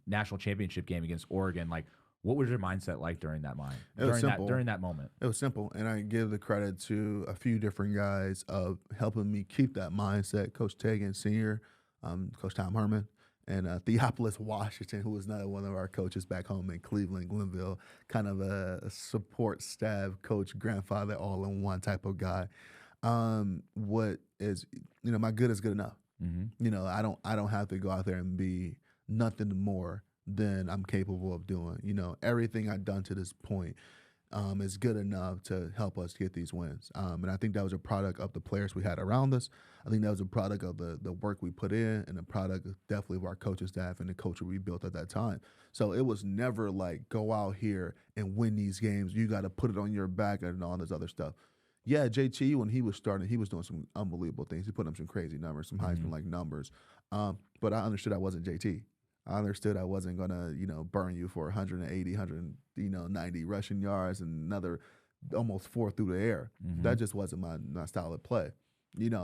national championship game against Oregon? Like, what was your mindset like during that during that moment? It was simple, and I give the credit to a few different guys of helping me keep that mindset. Coach Tegan Sr., Coach Tom Herman, and Theophilus Washington, who was another one of our coaches back home in Cleveland, Glenville, kind of a support staff, coach, grandfather, all in one type of guy. What is, my good is good enough. I don't have to go out there and be nothing more than I'm capable of doing. Everything I've done to this point is good enough to help us get these wins. And I think that was a product of the players we had around us. I think that was a product of the work we put in and a product definitely of our coaching staff and the culture we built at that time. So it was never like, go out here and win these games. You got to put it on your back and all this other stuff. Yeah, JT, when he was starting, he was doing some unbelievable things. He put up some crazy numbers, some Heisman-like numbers. But I understood I wasn't JT. I understood I wasn't going to, burn you for 180, 190 rushing yards and another almost 4 through the air. That just wasn't my style of play.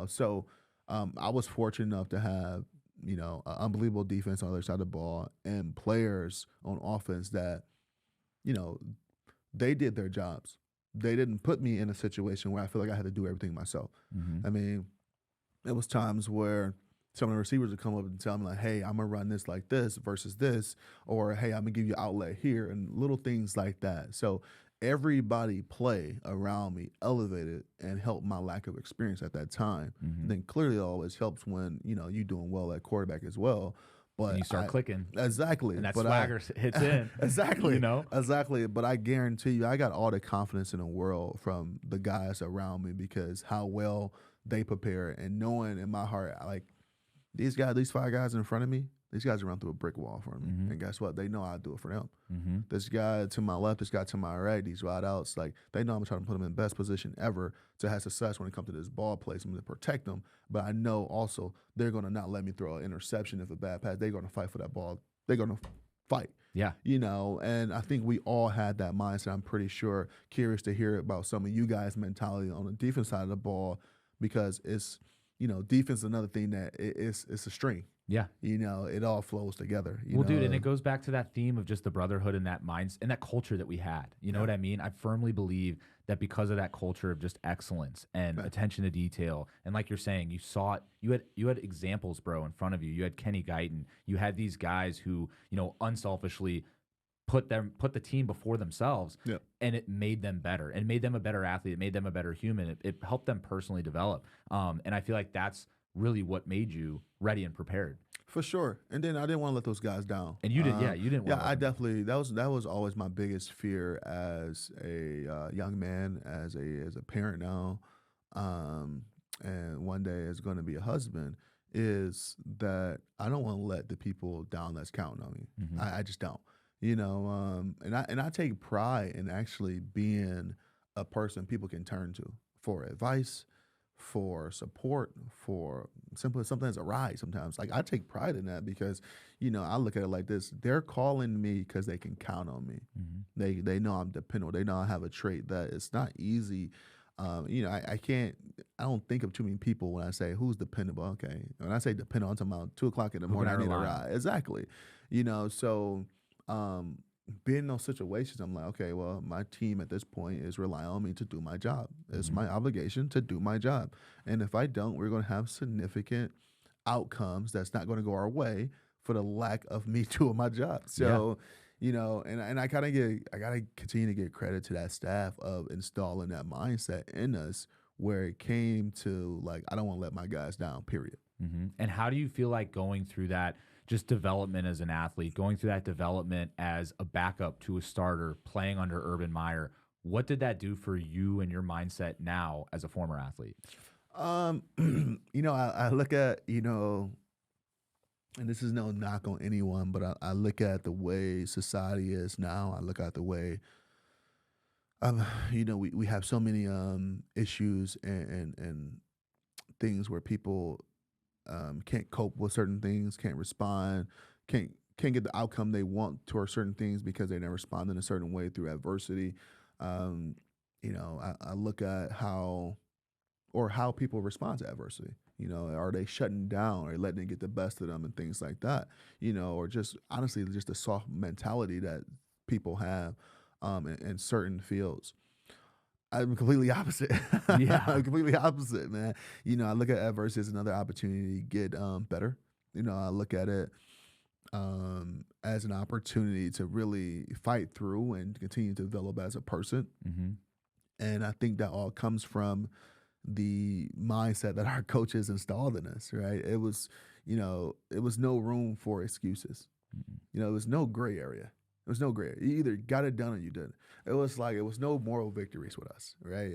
So I was fortunate enough to have, an unbelievable defense on the other side of the ball and players on offense that, they did their jobs. They didn't put me in a situation where I feel like I had to do everything myself. I mean, it was times where some of the receivers would come up and tell me like, hey, I'm going to run this like this versus this, or hey, I'm going to give you outlet here and little things like that. So everybody play around me elevated and helped my lack of experience at that time. Then clearly it always helps when, you doing well at quarterback as well. But And you start clicking. Exactly. And that but swagger hits in. Exactly. You know? Exactly. But I guarantee you, I got all the confidence in the world from the guys around me because how well they prepare and knowing in my heart, like these 5 guys in front of me, these guys run through a brick wall for me. And guess what? They know I'll do it for them. This guy to my left, this guy to my right, these wideouts, like they know I'm trying to put them in the best position ever to have success when it comes to this ball placement to protect them. But I know also they're going to not let me throw an interception if a bad pass. They're going to fight for that ball. They're going to fight. Yeah. And I think we all had that mindset. I'm pretty sure. Curious to hear about some of you guys' mentality on the defense side of the ball because it's, defense is another thing that it's a string. Yeah. It all flows together. Dude, and it goes back to that theme of just the brotherhood and that mindset and that culture that we had. You know what I mean? I firmly believe that because of that culture of just excellence and attention to detail, and like you're saying, you had examples, bro, in front of you. You had Kenny Guyton. You had these guys who, unselfishly put the team before themselves, and it made them better. And made them a better athlete. It made them a better human. It helped them personally develop. And I feel like that's really what made you ready and prepared. For sure. And then I didn't want to let those guys down. And you didn't. You didn't. Yeah, I definitely. That was always my biggest fear as a young man, as a parent now, and one day as going to be a husband. Is that I don't want to let the people down that's counting on me. I just don't. And I take pride in actually being a person people can turn to for advice, for support, for simply something as a ride sometimes. Like I take pride in that because, I look at it like this. They're calling me because they can count on me. They know I'm dependable. They know I have a trait that it's not easy. I don't think of too many people when I say who's dependable. Okay. When I say dependable, I'm talking about 2:00 in the morning, I need a ride. Exactly. So being in those situations, I'm like, okay, well, my team at this point is relying on me to do my job. It's my obligation to do my job. And if I don't, we're going to have significant outcomes that's not going to go our way for the lack of me doing my job. So, and I gotta continue to give credit to that staff of installing that mindset in us where it came to like, I don't want to let my guys down, period. And how do you feel like going through that just development as an athlete, going through that development as a backup to a starter, playing under Urban Meyer? What did that do for you and your mindset now as a former athlete? I look at, and this is no knock on anyone, but I look at the way society is now. I look at the way, we have so many issues and things where people can't cope with certain things, can't respond, can't get the outcome they want towards certain things because they didn't respond in a certain way through adversity. I look at how people respond to adversity. Are they shutting down? Are they letting it get the best of them and things like that? Or just honestly, just the soft mentality that people have in certain fields. I'm completely opposite. Yeah. I'm completely opposite, man. I look at adversity as another opportunity to get better. I look at it as an opportunity to really fight through and continue to develop as a person. And I think that all comes from the mindset that our coaches installed in us, right? It was no room for excuses. It was no gray area. There was no gray. You either got it done or you didn't. It was no moral victories with us, right?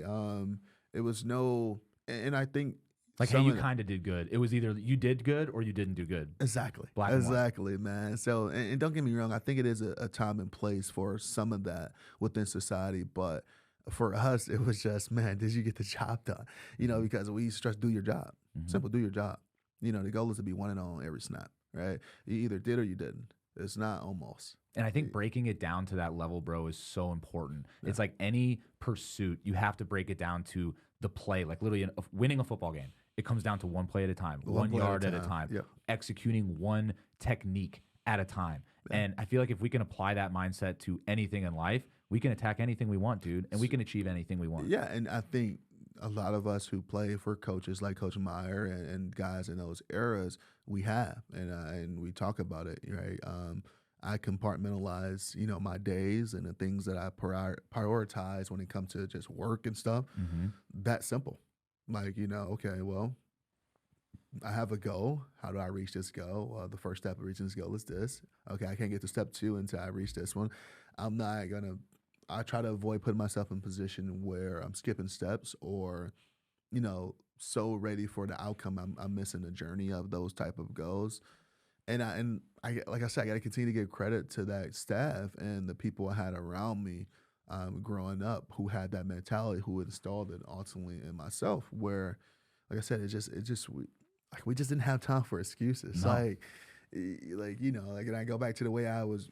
It was no, and I think like, hey, you kind of did good. It was either you did good or you didn't do good. Exactly. Black and white. Exactly, man. So, and don't get me wrong, I think it is a time and place for some of that within society, but for us, it was just, man, did you get the job done? Because we stress, do your job. Simple, do your job. The goal is to be 1-0 on every snap, right? You either did or you didn't. It's not almost. And I think breaking it down to that level, bro, is so important. Yeah. It's like any pursuit, you have to break it down to the play. Like literally winning a football game, it comes down to one play at a time, 1 yard at a time, executing one technique at a time. Yeah. And I feel like if we can apply that mindset to anything in life, we can attack anything we want, dude, and we can achieve anything we want. Yeah, and I think a lot of us who play for coaches like Coach Meyer and guys in those eras, we have, and we talk about it, right? I compartmentalize, my days and the things that I prioritize when it comes to just work and stuff. Mm-hmm. That simple. Like, okay, well, I have a goal. How do I reach this goal? Well, the first step of reaching this goal is this. Okay, I can't get to step 2 until I reach this one. I try to avoid putting myself in a position where I'm skipping steps or, so ready for the outcome. I'm missing the journey of those type of goals. And I like I said, I got to continue to give credit to that staff and the people I had around me growing up who had that mentality, who installed it ultimately in myself. Where, like I said, we just didn't have time for excuses. No. And I go back to the way I was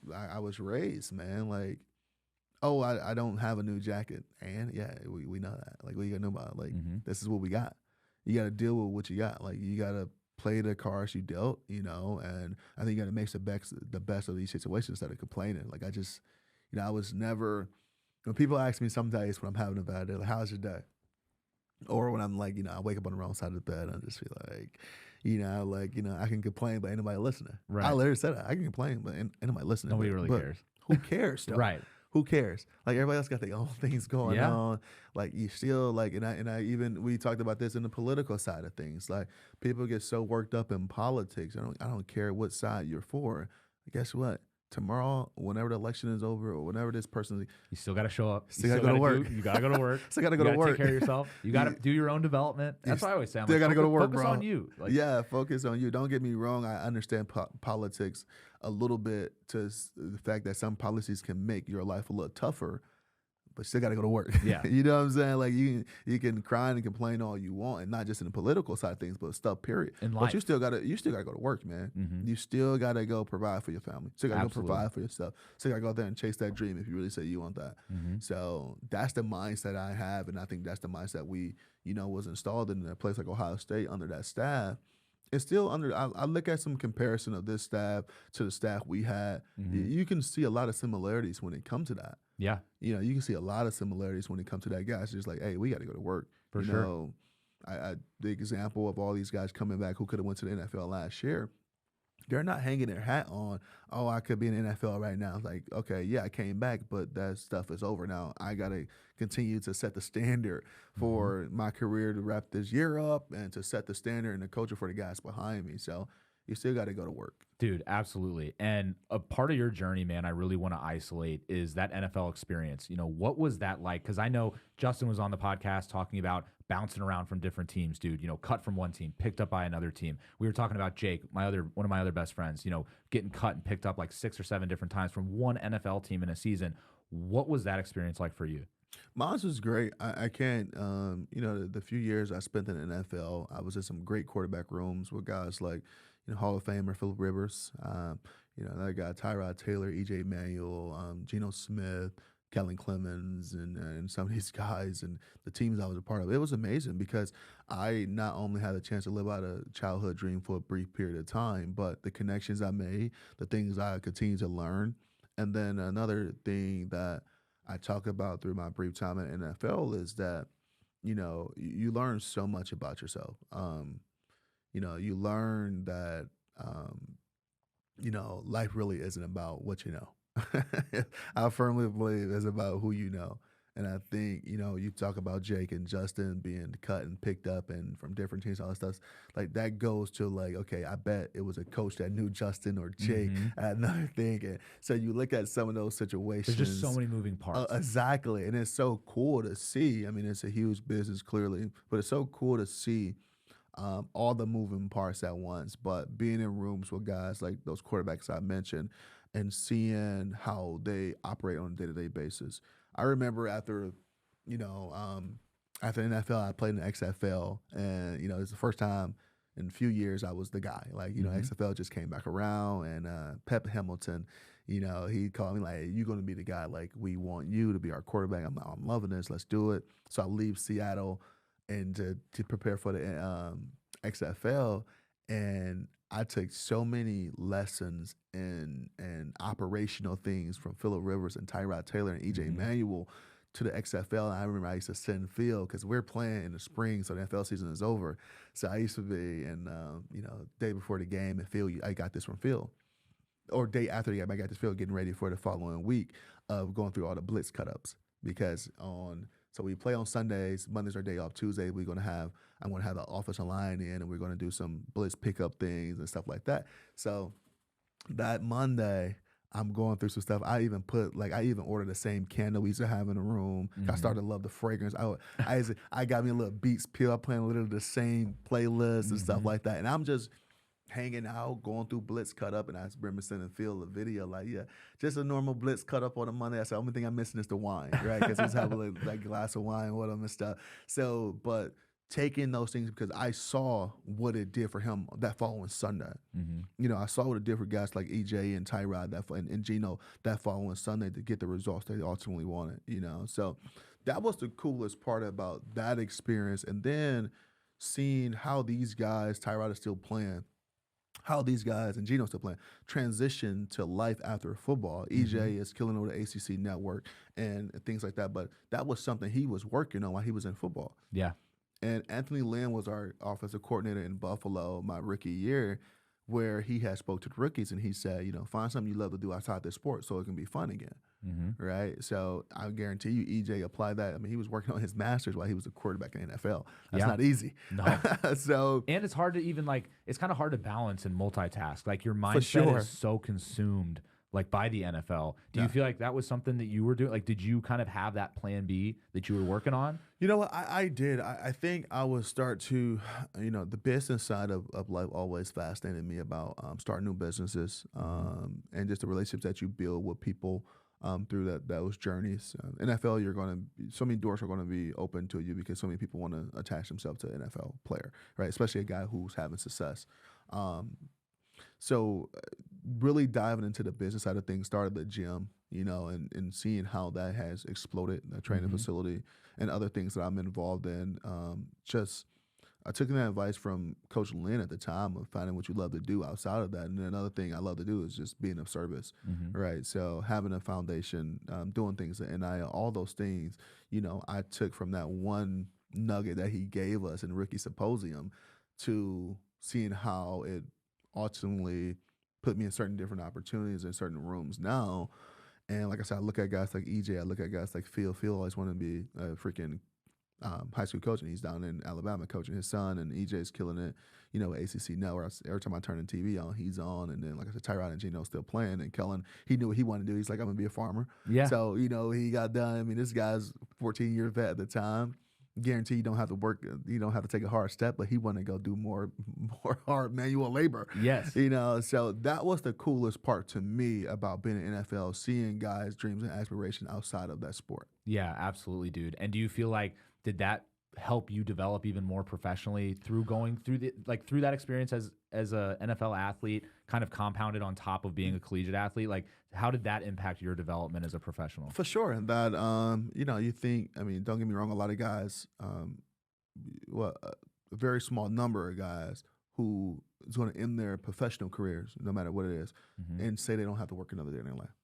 raised, man. Like, oh, I don't have a new jacket, and yeah, we know that. Like, what you gonna know about it? Like, this is what we got. You got to deal with what you got. Like, you got to play the cards you dealt, and I think you got to make the best of these situations instead of complaining. Like, I was never, when people ask me some days when I'm having a bad day, like, how's your day? Or when I'm like, I wake up on the wrong side of the bed, I just feel like, I can complain, but ain't nobody listening. Right. I literally said that. I can complain, but ain't nobody listening. Nobody really cares. Who cares, though? Right. Who cares? Like, everybody else got their own things going Yeah. on. Like, you still we talked about this in the political side of things. Like, people get so worked up in politics. I don't care what side you're for. Guess what? Tomorrow, whenever the election is over, or whenever this person, You still got to show up. Still gotta go to work. You got to go to work. Still gotta go to You work. Take care of yourself. You got to do your own development. That's what I always say. I'm Still gotta go to work, focus bro. on you. Like, yeah, focus on you. Don't get me wrong. I understand politics a little bit to the fact that some policies can make your life a little tougher, but still got to go to work. Yeah. You know what I'm saying? Like, you can cry and complain all you want, and not just in the political side of things, but stuff, period. In But life. you still gotta go to work, man. Mhm. You still gotta go provide for your family. Still gotta Absolutely. go provide for yourself. Still gotta go out there and chase that dream if you really say you want that. Mhm. So that's the mindset I have, and I think that's the mindset we, was installed in a place like Ohio State under that staff. It's still under. I look at some comparison of this staff to the staff we had. Mhm. You can see a lot of similarities when it comes to that. Yeah. You can see a lot of similarities when it comes to that guy. It's just like, hey, we got to go to work. For you sure. know, the example of all these guys coming back who could have went to the NFL last year, they're not hanging their hat on, oh, I could be in the NFL right now. It's like, okay, yeah, I came back, but that stuff is over now. I got to continue to set the standard for my career to wrap this year up and to set the standard and the culture for the guys behind me. So you still got to go to work. Dude, absolutely. And a part of your journey, man, I really want to isolate is that NFL experience. What was that like? Because I know Justin was on the podcast talking about bouncing around from different teams, dude, cut from one team, picked up by another team. We were talking about Jake, one of my other best friends, getting cut and picked up like 6 or 7 different times from one NFL team in a season. What was that experience like for you? Mine was great. I can't, the few years I spent in the NFL, I was in some great quarterback rooms with guys like, Hall of Famer Phillip Rivers, that guy Tyrod Taylor, E.J. Manuel, Geno Smith, Kellen Clemens, and some of these guys and the teams I was a part of. It was amazing because I not only had a chance to live out a childhood dream for a brief period of time, but the connections I made, the things I continue to learn. And then another thing that I talk about through my brief time in NFL is that, you learn so much about yourself. You learn that, life really isn't about what you know. I firmly believe it's about who you know. And I think, you talk about Jake and Justin being cut and picked up and from different teams, all that stuff. Like, that goes to like, okay, I bet it was a coach that knew Justin or Jake at another thing. And so you look at some of those situations. There's just so many moving parts. Exactly. And it's so cool to see. I mean, it's a huge business, clearly, but it's so cool to see all the moving parts at once. But being in rooms with guys like those quarterbacks I mentioned and seeing how they operate on a day-to-day basis. I remember after NFL, I played in the XFL, and it was the first time in a few years I was the guy. Like, XFL just came back around, and Pep Hamilton, he called me like, hey, you're going to be the guy. Like, we want you to be our quarterback. I'm loving this. Let's do it. So I leave Seattle and to prepare for the XFL, and I took so many lessons and operational things from Phillip Rivers and Tyrod Taylor and E.J. Manuel to the XFL. And I remember I used to sit in field because we're playing in the spring, so the NFL season is over. So I used to be, day before the game in field, I got this from field. or day after they got back at this field, getting ready for the following week of going through all the blitz cut-ups. Because so we play on Sundays, Mondays are day off, Tuesday I'm going to have the offensive line in, and we're going to do some blitz pickup things and stuff like that. So that Monday, I'm going through some stuff. I even ordered the same candle we used to have in the room. I started to love the fragrance. I got me a little Beats pill. I'm playing a little of the same playlist and stuff like that. And I'm just hanging out, going through blitz cut up, and I remember sending Phil a video like, yeah, just a normal blitz cut up on a Monday. I said, the only thing I'm missing is the wine, right? Because he's having a glass of wine with him and stuff. So, but taking those things, because I saw what it did for him that following Sunday. You know, I saw what it did for guys like EJ and Tyrod and Geno that following Sunday to get the results they ultimately wanted, you know. So that was the coolest part about that experience. And then seeing how these guys, Tyrod is still playing, how these guys, and Geno's still playing, transition to life after football. EJ is killing over the ACC network and things like that. But that was something he was working on while he was in football. Yeah. And Anthony Lynn was our offensive coordinator in Buffalo my rookie year, where he had spoke to the rookies and he said, you know, find something you love to do outside this sport so it can be fun again, right? So I guarantee you EJ applied that. I mean, he was working on his master's while he was a quarterback in the NFL. That's not easy. No. So and it's hard to even it's kind of hard to balance and multitask. Like your mindset is so consumed by the NFL. Do you feel like that was something that you were doing? Like, did you kind of have that plan B that you were working on? You know what? I did. I think I would start to, you know, the business side of life always fascinated me about starting new businesses and just the relationships that you build with people through those journeys. NFL, so many doors are going to be open to you because so many people want to attach themselves to an NFL player, right? Especially a guy who's having success. So really diving into the business side of things, started the gym, you know, and seeing how that has exploded, the training facility and other things that I'm involved in. I took that advice from Coach Lynn at the time of finding what you love to do outside of that. And then another thing I love to do is just being of service, right? So having a foundation, doing things, and all those things, you know, I took from that one nugget that he gave us in Rookie Symposium to seeing how it ultimately put me in certain different opportunities in certain rooms now. And like I said, I look at guys like EJ, I look at guys like Phil. Phil always wanted to be a freaking high school coach, and he's down in Alabama coaching his son, and EJ's killing it, you know, ACC Network. Every time I turn the TV on, he's on. And then, like I said, Tyrod and Geno still playing, and Kellen, he knew what he wanted to do. He's like, I'm going to be a farmer. Yeah. So, you know, he got done. I mean, this guy's 14-year vet at the time. Guarantee you don't have to work, you don't have to take a hard step, but he wanted to go do more hard manual labor. Yes. You know, so that was the coolest part to me about being in NFL, seeing guys' dreams and aspirations outside of that sport. Yeah, absolutely, dude. And do you feel like, did that help you develop even more professionally through going through through that experience as a NFL athlete, kind of compounded on top of being a collegiate athlete? Like, how did that impact your development as a professional? For sure. And that, you know, you think, I mean, don't get me wrong, a lot of guys, a very small number of guys who is going to end their professional careers, no matter what it is, and say they don't have to work another day in their life.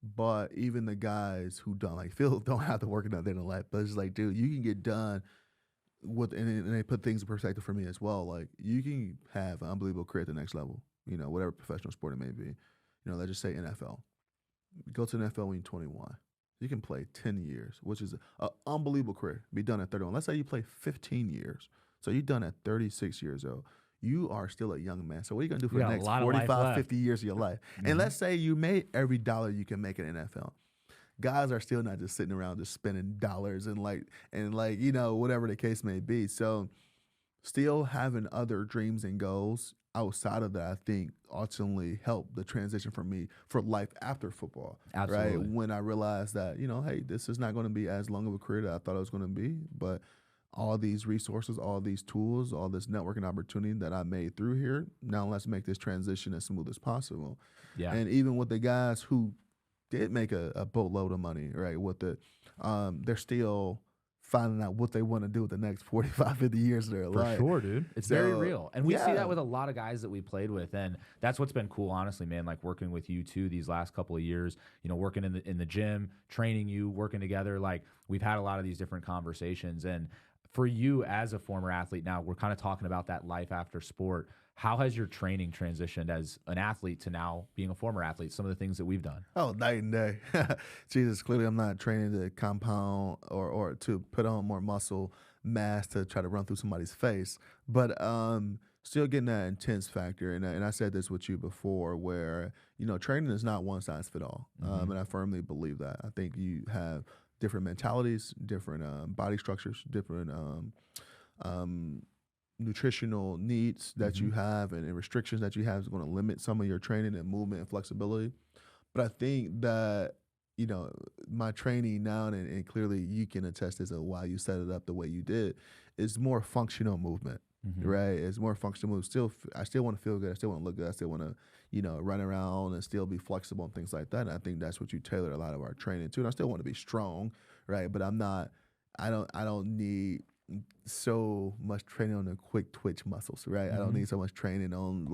But even the guys who don't, like Phil, don't have to work another day in their life. But it's like, dude, you can get done with, and they put things in perspective for me as well. Like, you can have an unbelievable career at the next level, you know, whatever professional sport it may be. You know, let's just say NFL. Go to the NFL when you're 21. You can play 10 years, which is an unbelievable career. Be done at 31. Let's say you play 15 years. So you're done at 36 years old. You are still a young man. So what are you going to do for the next 45, 50 years of your life? And let's say you made every dollar you can make in the NFL. Guys are still not just sitting around just spending dollars and you know, whatever the case may be. So still having other dreams and goals outside of that, I think ultimately helped the transition for me for life after football. Absolutely. Right? When I realized that, you know, hey, this is not going to be as long of a career that I thought it was going to be, but all these resources, all these tools, all this networking opportunity that I made through here, now let's make this transition as smooth as possible. Yeah. And even with the guys who did make a boatload of money, right, with it, they're still finding out what they want to do with the next 45, 50 years of their life. For sure, dude. It's very real. And we see yeah. that with a lot of guys that we played with. And that's what's been cool, honestly, man, like working with you too these last couple of years, you know, working in the gym, training you, working together. Like, we've had a lot of these different conversations. And for you as a former athlete now, we're kind of talking about that life after sport. How has your training transitioned as an athlete to now being a former athlete? Some of the things that we've done. Oh, night and day. Jesus, clearly I'm not training to compound or to put on more muscle mass to try to run through somebody's face, but still getting that intense factor. And I said this with you before, where training is not one size fit all, and I firmly believe that. I think you have different mentalities, different body structures, different nutritional needs that you have and restrictions that you have is going to limit some of your training and movement and flexibility. But I think that, my training now, and clearly you can attest as to why you set it up the way you did, is more functional movement, right? It's more functional movement. I still want to feel good. I still want to look good. I still want to, run around and still be flexible and things like that. And I think that's what you tailor a lot of our training to. And I still want to be strong, right? But I don't need so much training on the quick twitch muscles, right? I don't need so much training on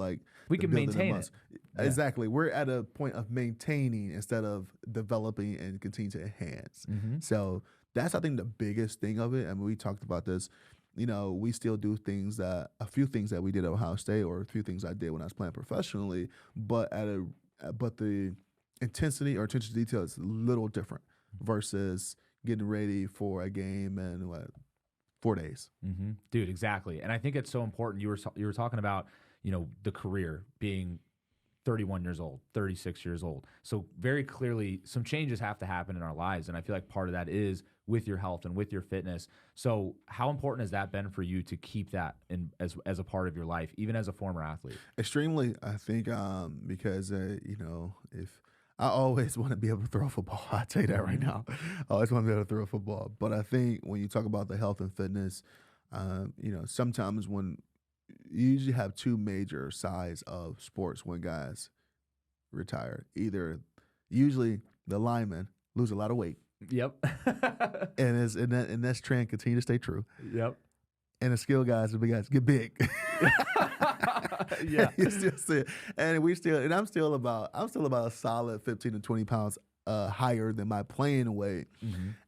we can maintain it. Yeah. Exactly. We're at a point of maintaining instead of developing and continue to enhance. So that's, I think, the biggest thing of it. I mean, we talked about this. We still do a few things that we did at Ohio State, or a few things I did when I was playing professionally, but the intensity or attention to detail is a little different versus getting ready for a game in 4 days. Dude, exactly. And I think it's so important. You were talking about, the career being 31 years old, 36 years old. So very clearly some changes have to happen in our lives. And I feel like part of that is with your health and with your fitness. So how important has that been for you to keep that as a part of your life, even as a former athlete? Extremely, I think, because, if I always want to be able to throw a football. I'll tell you that right now. I always want to be able to throw a football. But I think when you talk about the health and fitness, sometimes when you usually have two major sides of sports when guys retire. Either usually the linemen lose a lot of weight. Yep. and that trend continue to stay true. Yep. And the skill guys, the big guys, get big. Yeah. You still see it. And I'm still about a solid 15 to 20 pounds higher than my playing weight.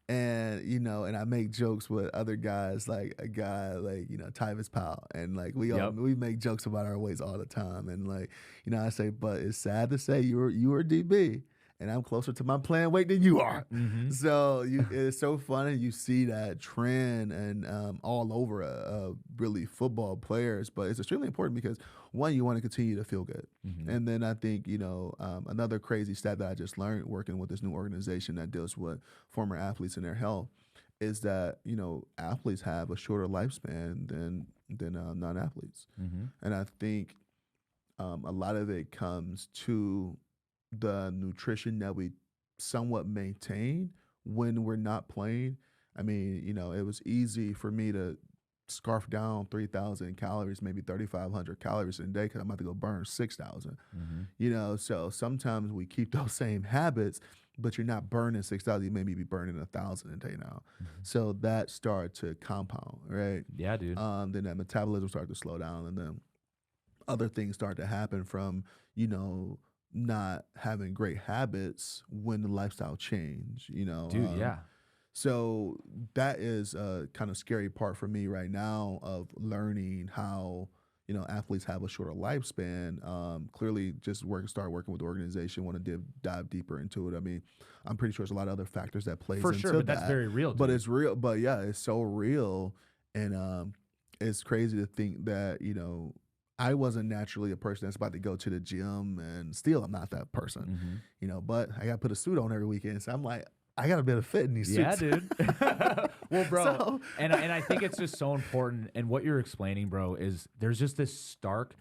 And and I make jokes with other guys, like a guy like Tyvis Powell, and we make jokes about our weights all the time. And I say, but it's sad to say you were DB. And I'm closer to my playing weight than you are. So it's so funny. You see that trend and all over really football players. But it's extremely important because, one, you want to continue to feel good. And then I think, another crazy stat that I just learned working with this new organization that deals with former athletes and their health is that, athletes have a shorter lifespan than non-athletes. And I think a lot of it comes to the nutrition that we somewhat maintain when we're not playing. I mean, it was easy for me to scarf down 3,000 calories, maybe 3,500 calories a day because I'm about to go burn 6,000. So sometimes we keep those same habits, but you're not burning 6,000. You maybe be burning 1,000 a day now. So that started to compound, right? Yeah, dude. Then that metabolism started to slow down, and then other things start to happen from, not having great habits when the lifestyle change, Dude, yeah. So that is a kind of scary part for me right now of learning how, athletes have a shorter lifespan. Clearly just start working with the organization, want to dive deeper into it. I mean, I'm pretty sure there's a lot of other factors that plays for into sure, but that. that's very real. But it's real. But yeah, it's so real. And it's crazy to think that, I wasn't naturally a person that's about to go to the gym, and still I'm not that person, but I got to put a suit on every weekend. So I'm like, I got to be able to fit in these suits. Yeah, dude. Well, bro, and I think it's just so important. And what you're explaining, bro, is there's just this stark,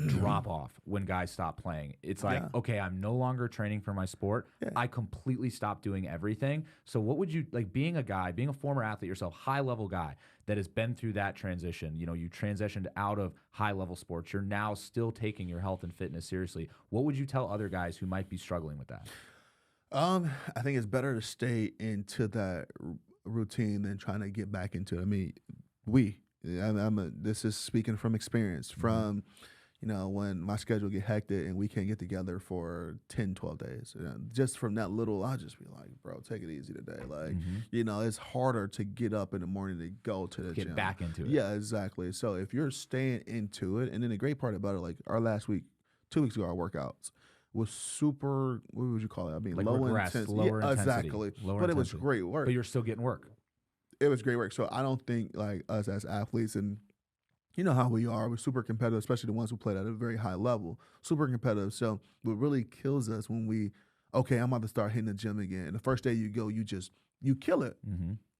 drop off when guys stop playing. It's like, okay, I'm no longer training for my sport. I completely stopped doing everything. So what would you, being a former athlete yourself, high level guy that has been through that transition, you transitioned out of high level sports, you're now still taking your health and fitness seriously. What would you tell other guys who might be struggling with that? I think it's better to stay into that routine than trying to get back into it. I mean, this is speaking from experience, from when my schedule get hectic and we can't get together for 10, 12 days, just from that little, I'll just be like, bro, take it easy today. Like, it's harder to get up in the morning to go to the gym. Get back into it. Yeah, exactly. So if you're staying into it, and then the great part about it, like our last week, 2 weeks ago, our workouts was super, what would you call it? I mean, Like low regress, intensity. lower intensity. Exactly. Lower but intensity. It was great work. But you're still getting work. It was great work. So I don't think like us as athletes, and you know how we are, we're super competitive, especially the ones who played at a very high level, super competitive. So what really kills us when I'm about to start hitting the gym again. And the first day you go, you kill it.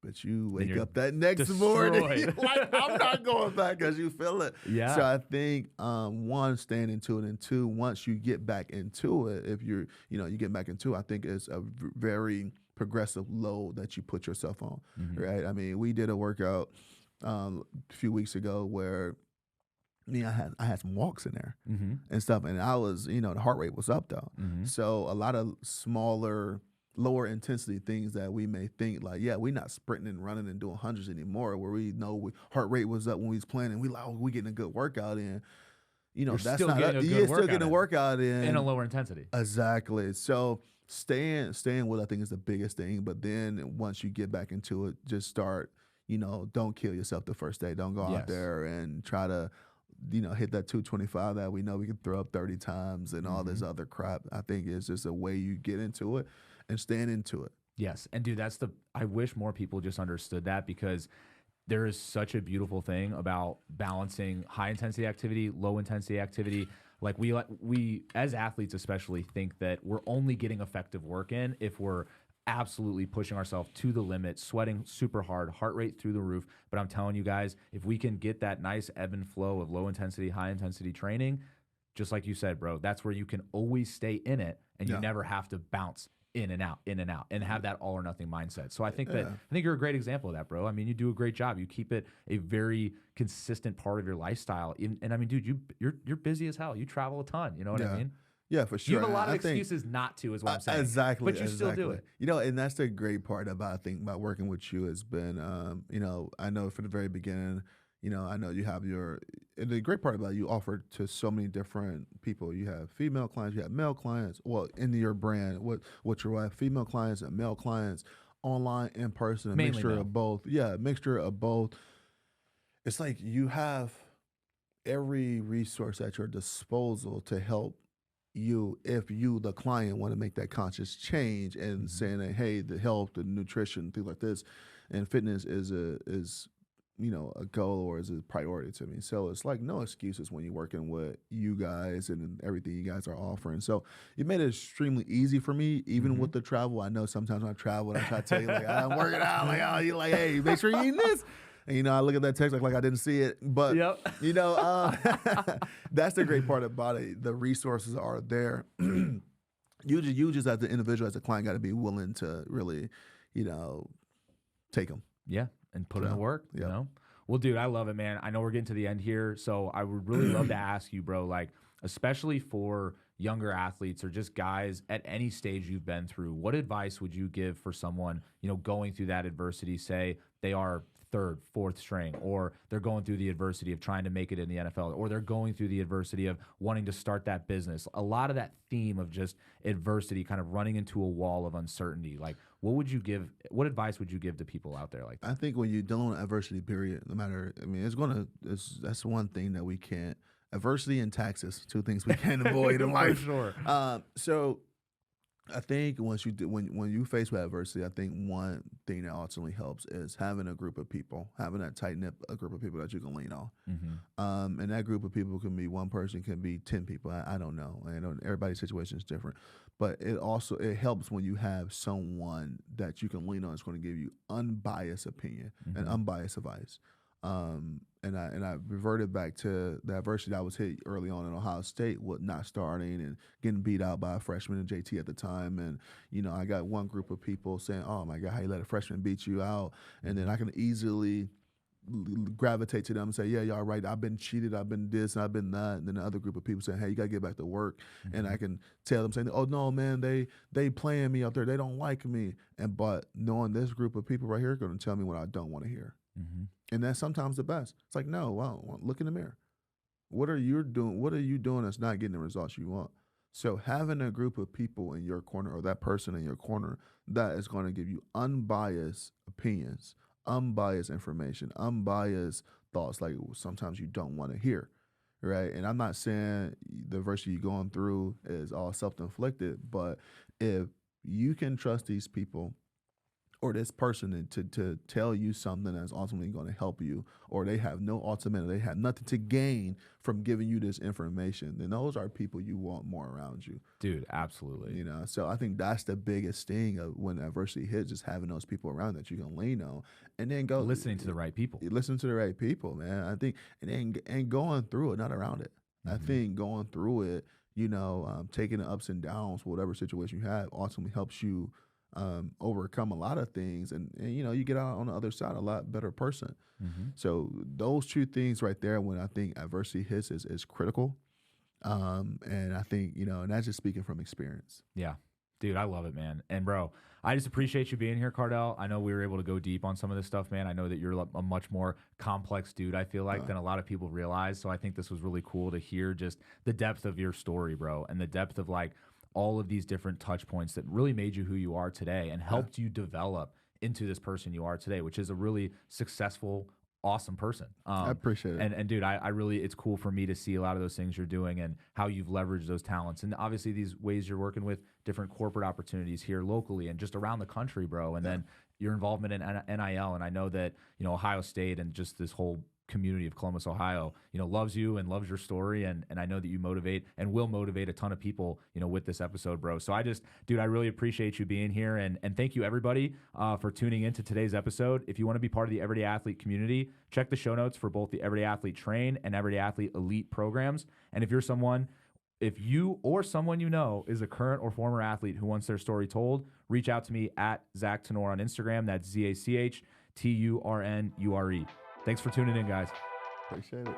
But you wake up that next morning, like, I'm not going back because you feel it. Yeah. So I think, one, staying into it, and two, once you get back into it, if you get back into it, I think it's a very progressive load that you put yourself on, right? I mean, we did a workout a few weeks ago where I had some walks in there and stuff, and I was, the heart rate was up though. So a lot of smaller, lower intensity things that we may think like, yeah, we're not sprinting and running and doing hundreds anymore, where we know heart rate was up when we was playing and we getting a good workout in. That's still not getting a good you're workout still getting a workout in a lower intensity. Exactly. So staying with, I think, is the biggest thing. But then once you get back into it, just start. Don't kill yourself the first day. Don't go out there and try to, hit that 225 that we know we can throw up 30 times and all this other crap. I think it's just a way you get into it and staying into it. Yes. And dude, I wish more people just understood that, because there is such a beautiful thing about balancing high intensity activity, low intensity activity. Like we as athletes especially think that we're only getting effective work in if we're absolutely pushing ourselves to the limit, sweating super hard, heart rate through the roof. But I'm telling you guys, if we can get that nice ebb and flow of low intensity, high intensity training, just like you said, bro, that's where you can always stay in it and you never have to bounce in and out, and have that all or nothing mindset. So I think you're a great example of that, bro. I mean, you do a great job. You keep it a very consistent part of your lifestyle. And I mean, dude, you're busy as hell. You travel a ton. You know what I mean? Yeah, for sure. You have a lot of excuses not to, is what I'm saying. Exactly. But you still do it. And that's the great part about working with you has been, I know from the very beginning, I know you have and the great part about it, you offer to so many different people. You have female clients, you have male clients. Well, in your brand, what you have, female clients and male clients, online, in person, Mainly mixture male. of both. Yeah, a mixture of both. It's like you have every resource at your disposal to help you, if you, the client, want to make that conscious change and saying that, hey, the health, the nutrition, things like this, and fitness is a goal or is a priority to me. So it's like no excuses when you're working with you guys and everything you guys are offering. So you made it extremely easy for me, even with the travel. I know sometimes when I travel, I try to tell you like I'm working out, like, oh, you're like, hey, make sure you eat this. And, I look at that text like I didn't see it. But, that's the great part about it. The resources are there. You just as the individual, as a client, got to be willing to really, take them. Yeah, and put in the work, you know? Well, dude, I love it, man. I know we're getting to the end here, so I would really love to ask you, bro, like, especially for younger athletes or just guys at any stage you've been through, what advice would you give for someone, going through that adversity? Say they are third, fourth string, or they're going through the adversity of trying to make it in the NFL, or they're going through the adversity of wanting to start that business. A lot of that theme of just adversity, kind of running into a wall of uncertainty. Like, what advice would you give to people out there like that? I think when you're dealing with adversity, period, no matter, I mean, that's one thing that we can't, adversity and taxes, two things we can't avoid in life. For sure. So I think when you face with adversity, I think one thing that ultimately helps is having a group of people, having that tight-knit group of people that you can lean on. And that group of people can be one person, can be 10 people. I don't know. I know everybody's situation is different. But it helps when you have someone that you can lean on that's going to give you unbiased opinion and unbiased advice. And I reverted back to the adversity that I was hit early on in Ohio State with not starting and getting beat out by a freshman and JT at the time. And, I got one group of people saying, oh my God, how you let a freshman beat you out? And then I can easily gravitate to them and say, yeah, y'all right. I've been cheated. I've been this and I've been that. And then the other group of people saying, hey, you got to get back to work. And I can tell them saying, oh no, man, they playing me out there. They don't like me. But knowing this group of people right here are going to tell me what I don't want to hear. And that's sometimes the best. It's like, no, well, look in the mirror. What are you doing? What are you doing that's not getting the results you want? So having a group of people in your corner or that person in your corner that is going to give you unbiased opinions, unbiased information, unbiased thoughts, like sometimes you don't want to hear, right? And I'm not saying the adversity you're going through is all self-inflicted, but if you can trust these people or this person to tell you something that's ultimately going to help you, or they have no ultimate, they have nothing to gain from giving you this information, then those are people you want more around you. Dude, absolutely. You know, so I think that's the biggest thing of when adversity hits, is having those people around that you can lean on, and then go Listening to the right people. listen to the right people, man. I think, and going through it, not around it. I think going through it, you know, taking the ups and downs, whatever situation you have, ultimately helps you overcome a lot of things, and you know, you get out on the other side a lot better person. So those two things right there, when I think adversity hits, is critical. And I think, you know, and that's just speaking from experience. Yeah. Dude, I love it, man. And bro, I just appreciate you being here, Cardale. I know we were able to go deep on some of this stuff, man. I know that you're a much more complex dude, I feel like, than a lot of people realize. So I think this was really cool to hear just the depth of your story, bro, and the depth of like all of these different touch points that really made you who you are today and helped you develop into this person you are today, which is a really successful, awesome person. I appreciate it. And dude, I really, it's cool for me to see a lot of those things you're doing and how you've leveraged those talents. And obviously these ways you're working with different corporate opportunities here locally and just around the country, bro. And then your involvement in NIL. And I know that, you know, Ohio State and just this whole community of Columbus, Ohio, you know, loves you and loves your story. And I know that you motivate and will motivate a ton of people, you know, with this episode, bro. So I just, dude, I really appreciate you being here. And thank you everybody for tuning into today's episode. If you want to be part of the Everyday Athlete community, check the show notes for both the Everyday Athlete Train and Everyday Athlete Elite programs. And if you or someone you know is a current or former athlete who wants their story told, reach out to me at Zach Tenore on Instagram. That's ZACHTURNURE. Thanks for tuning in, guys. Appreciate it.